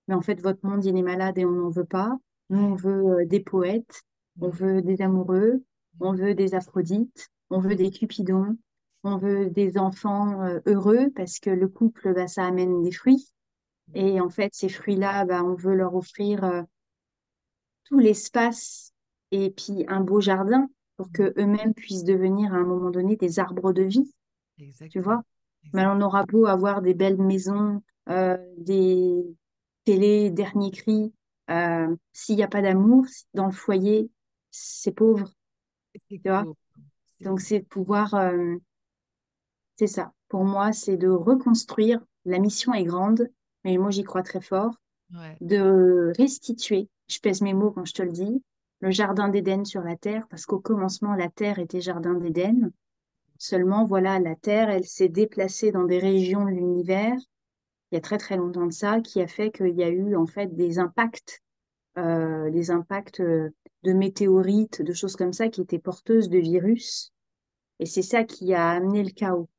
S2: mais en fait, votre monde, il est malade et on n'en veut pas. Nous, on
S1: Ouais.
S2: veut des poètes, on
S1: Hmm.
S2: veut des amoureux, on
S1: Hmm.
S2: veut des Aphrodites, on veut des Cupidons, on veut des enfants heureux parce que le couple, bah, ça amène des fruits. Et en
S1: Exactement.
S2: fait, ces fruits-là, bah, on veut leur offrir tout l'espace et puis un beau jardin pour
S1: Hmm.
S2: que eux-mêmes puissent devenir à un moment donné des arbres de vie, tu
S1: Exactement.
S2: vois. Mais on
S1: Exactement.
S2: aura beau avoir des belles maisons, des télés, dernier cri, s'il n'y a pas d'amour dans le foyer, c'est pauvre,
S1: C'est
S2: tu vois.
S1: pauvre. C'est
S2: Donc c'est de pouvoir, c'est ça. Pour moi, c'est de reconstruire. La mission est grande, mais moi j'y crois très fort
S1: ouais.
S2: de restituer, je pèse mes mots quand je te le dis, le jardin d'Éden sur la terre, parce qu'au commencement, la terre était jardin d'Éden. Seulement, voilà, la terre, elle s'est déplacée dans des régions de l'univers, il y a très très longtemps de ça, qui a fait qu'il y a eu en fait des impacts de météorites, de choses comme ça, qui étaient porteuses de virus. Et c'est ça qui a amené le chaos.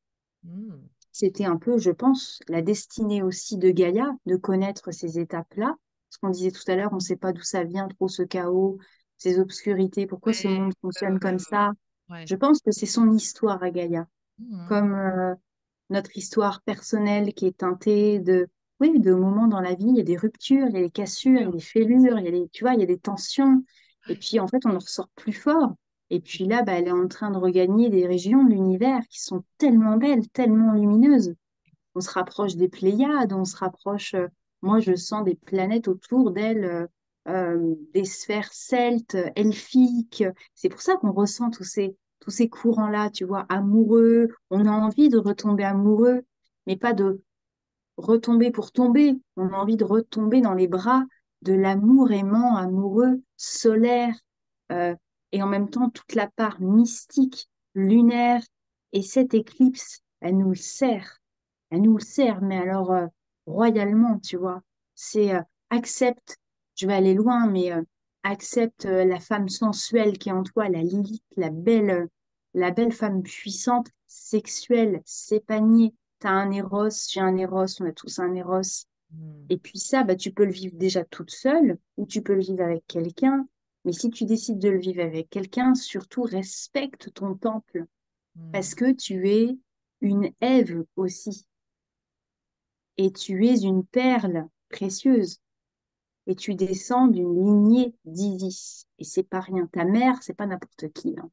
S1: Hmm.
S2: C'était un peu, je pense, la destinée aussi de Gaïa, de connaître ces étapes-là. Ce qu'on disait tout à l'heure, on ne sait pas d'où ça vient trop ce chaos, ces obscurités, pourquoi ce
S1: Ouais,
S2: monde
S1: ouais,
S2: fonctionne
S1: ouais,
S2: comme
S1: ouais, ouais.
S2: ça.
S1: Ouais.
S2: Je pense que c'est son histoire à Gaïa,
S1: Hmm.
S2: comme notre histoire personnelle qui est teintée de, oui, de moments dans la vie, il y a des ruptures, il y a des cassures, il y a
S1: Sûr.
S2: des
S1: Bien sûr.
S2: fêlures, il y a des, tu vois, il y a des tensions. Et
S1: Ouais.
S2: puis en fait, on en ressort plus fort. Et puis là, bah, elle est en train de regagner des régions de l'univers qui sont tellement belles, tellement lumineuses. On se rapproche des Pléiades, on se rapproche, moi je sens des planètes autour d'elle, des sphères celtes, elfiques. C'est pour ça qu'on ressent tous ces courants-là, tu vois, amoureux. On a envie de retomber amoureux, mais pas de retomber pour tomber. On a envie de retomber dans les bras de l'amour aimant, amoureux, solaire, euh, et en même temps toute la part mystique, lunaire. Et cette éclipse, elle nous le sert. Elle nous le sert, mais alors royalement, tu vois. C'est accepte, je vais aller loin, mais accepte la femme sensuelle qui est en toi, la Lilith, la belle femme puissante, sexuelle, s'épanouie. T'as un Eros, j'ai un Eros, on a tous un Eros.
S1: Hmm.
S2: Et puis ça, bah, tu peux le vivre déjà toute seule ou tu peux le vivre avec quelqu'un. Mais si tu décides de le vivre avec quelqu'un, surtout respecte ton temple parce
S1: Hmm.
S2: que tu es une Ève aussi et tu es une perle précieuse et tu descends d'une lignée d'Isis. Et c'est pas rien. Ta mère, c'est pas n'importe qui, hein,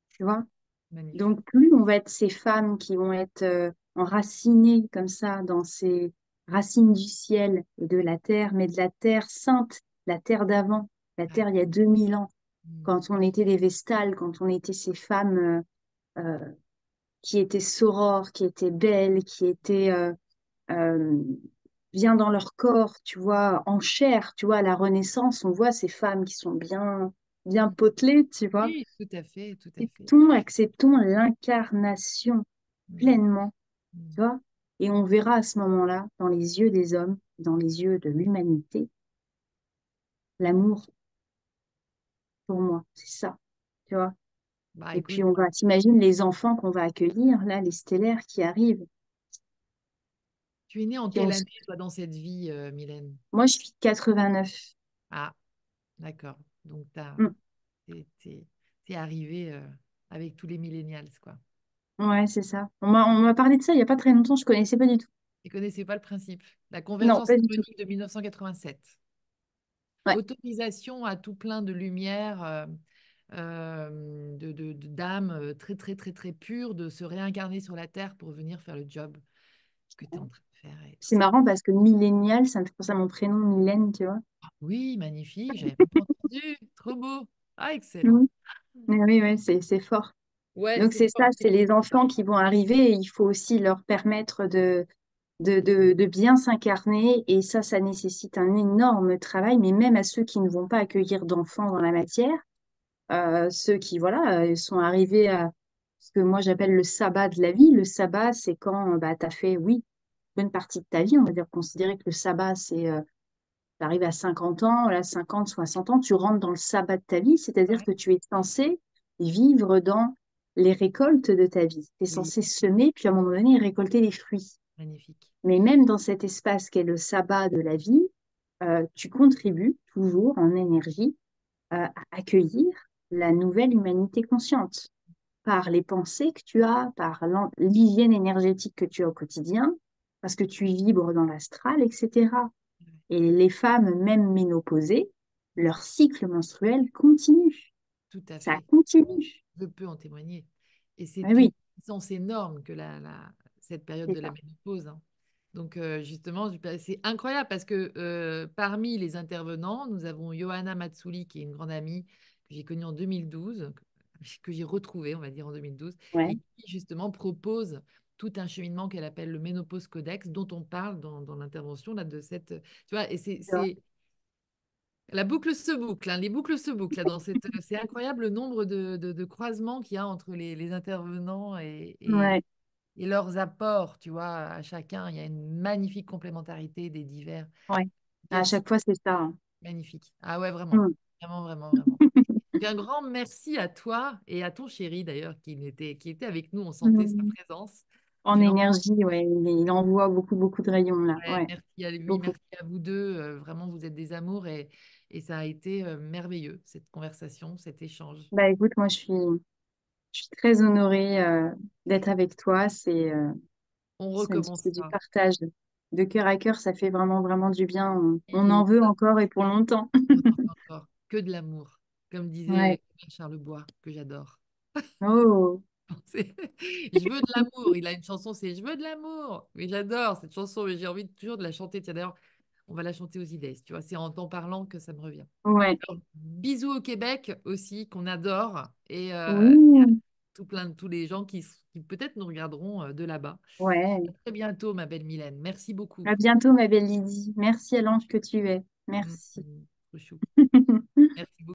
S2: tu vois?
S1: Magnifique.
S2: Donc, plus on va être ces femmes qui vont être enracinées comme ça dans ces racines du ciel et de la terre, mais de la terre sainte, la terre d'avant, la
S1: Ouais.
S2: terre il y a 2000 ans,
S1: Hmm.
S2: quand on était des Vestales, quand on était ces femmes qui étaient sorores, qui étaient belles, qui étaient euh, bien dans leur corps, tu vois, en chair, tu vois, à la Renaissance, on voit ces femmes qui sont bien. bien potelé, tu vois.
S1: Oui, tout à fait, tout à fait.
S2: Acceptons l'incarnation
S1: Mm,
S2: pleinement,
S1: mm.
S2: tu vois. Et on verra à ce moment-là, dans les yeux des hommes, dans les yeux de l'humanité, l'amour pour moi, c'est ça, tu vois.
S1: Bah
S2: Et puis
S1: écoute,
S2: on va, t'imagines les enfants qu'on va accueillir, là, les stellaires qui arrivent.
S1: tu es née en
S2: Puis on
S1: quelle
S2: s-
S1: année, toi, dans cette vie, Mylène?
S2: Moi, je suis de 89.
S1: Ah, d'accord. Donc,
S2: Mm.
S1: t'es arrivé avec tous les millennials, quoi.
S2: Ouais, c'est ça. On m'a parlé de ça il n'y a pas très longtemps, je connaissais pas du tout.
S1: Tu connaissais pas le principe. La
S2: Non,
S1: convergence
S2: pas du tout.
S1: harmonique de 1987.
S2: Ouais.
S1: Autorisation à tout plein de lumière, d'âmes très, très, très, très pures, de se réincarner sur la Terre pour venir faire le job que tu es en train de faire. Et
S2: C'est marrant parce que millénial, ça me fait penser à mon prénom, Mylène, tu vois.
S1: oui, magnifique, j'avais même pas entendu. Trop beau. Ah, excellent.
S2: Mhm. Mais oui, ouais, c'est fort.
S1: Ouais,
S2: Donc
S1: c'est
S2: c'est ça,
S1: fort.
S2: c'est les enfants qui vont arriver et il faut aussi leur permettre de bien s'incarner. Et ça nécessite un énorme travail, mais même à ceux qui ne vont pas accueillir d'enfants dans la matière, ceux qui, voilà, sont arrivés à ce que moi j'appelle le sabbat de la vie. Le sabbat, c'est quand bah, tu as fait, oui, une bonne partie de ta vie. On va dire considérer que le sabbat, c'est, tu arrives à 50 ans, là, 50, 60 ans, tu rentres dans le sabbat de ta vie, c'est-à-dire
S1: Ouais.
S2: que tu es censé vivre dans les récoltes de ta vie. Tu es
S1: Oui,
S2: censé semer, puis à un moment donné, récolter les fruits.
S1: magnifique.
S2: Mais même dans cet espace qu'est le sabbat de la vie, tu contribues toujours en énergie à accueillir la nouvelle humanité consciente par les pensées que tu as, par l'hygiène énergétique que tu as au quotidien, parce que tu vibres dans l'astral, etc.
S1: Ouais,
S2: Et les femmes, même ménopausées, leur cycle menstruel continue.
S1: tout à
S2: Ça
S1: fait.
S2: continue.
S1: Je peux en témoigner. Et
S2: Ah
S1: c'est une
S2: oui,
S1: puissance énorme que cette période
S2: c'est
S1: de la
S2: ça.
S1: ménopause, hein. Donc, justement, c'est incroyable parce que parmi les intervenants, nous avons Johanna Matsuli, qui est une grande amie que j'ai connue en 2012, que j'ai retrouvée, on va dire, en 2012,
S2: Ouais,
S1: et qui, justement, propose tout un cheminement qu'elle appelle le Ménopause Codex, dont on parle dans l'intervention là, de cette. Tu vois, et
S2: tu vois.
S1: la boucle se boucle, hein, les boucles se bouclent là, c'est incroyable le nombre de croisements qu'il y a entre les intervenants
S2: Ouais,
S1: et leurs apports, tu vois, à chacun. Il y a une magnifique complémentarité des divers.
S2: ouais. À
S1: Quel
S2: chaque fois, c'est ça, hein.
S1: magnifique. Ah ouais, vraiment.
S2: Mm.
S1: Vraiment, vraiment, vraiment. Donc, un grand merci à toi et à ton chéri d'ailleurs qui était avec nous. On sentait sa
S2: Mm.
S1: présence.
S2: En
S1: Je l'en
S2: énergie, ouais. Il envoie beaucoup, beaucoup de rayons là.
S1: ouais,
S2: Ouais,
S1: merci à lui,
S2: beaucoup.
S1: merci à vous deux. Vraiment, vous êtes des amours et ça a été merveilleux, cette conversation, cet échange.
S2: Bah écoute, moi, je suis très honorée d'être avec toi.
S1: On
S2: C'est du
S1: recommencera.
S2: partage. De cœur à cœur, ça fait vraiment, vraiment du bien. On en
S1: Et
S2: veut encore et pour longtemps.
S1: on en a encore que de l'amour, comme
S2: Ouais.
S1: disait Charles Bois, que j'adore.
S2: Oh.
S1: Je veux de l'amour. Il a une chanson, c'est Je veux de l'amour. Mais j'adore cette chanson, mais j'ai envie toujours de la chanter. Tiens, d'ailleurs, on va la chanter aux idées. Tu vois, c'est en t'en parlant que ça me revient.
S2: Ouais.
S1: Alors, bisous au Québec aussi, qu'on adore. Et à
S2: Oui.
S1: tous les gens qui peut-être nous regarderont de là-bas.
S2: Ouais.
S1: À très bientôt, ma belle Mylène. Merci beaucoup.
S2: À bientôt, ma belle Lydie. Merci à l'ange que tu es.
S1: Mm,
S2: Merci.
S1: mm, trop chou. Merci beaucoup.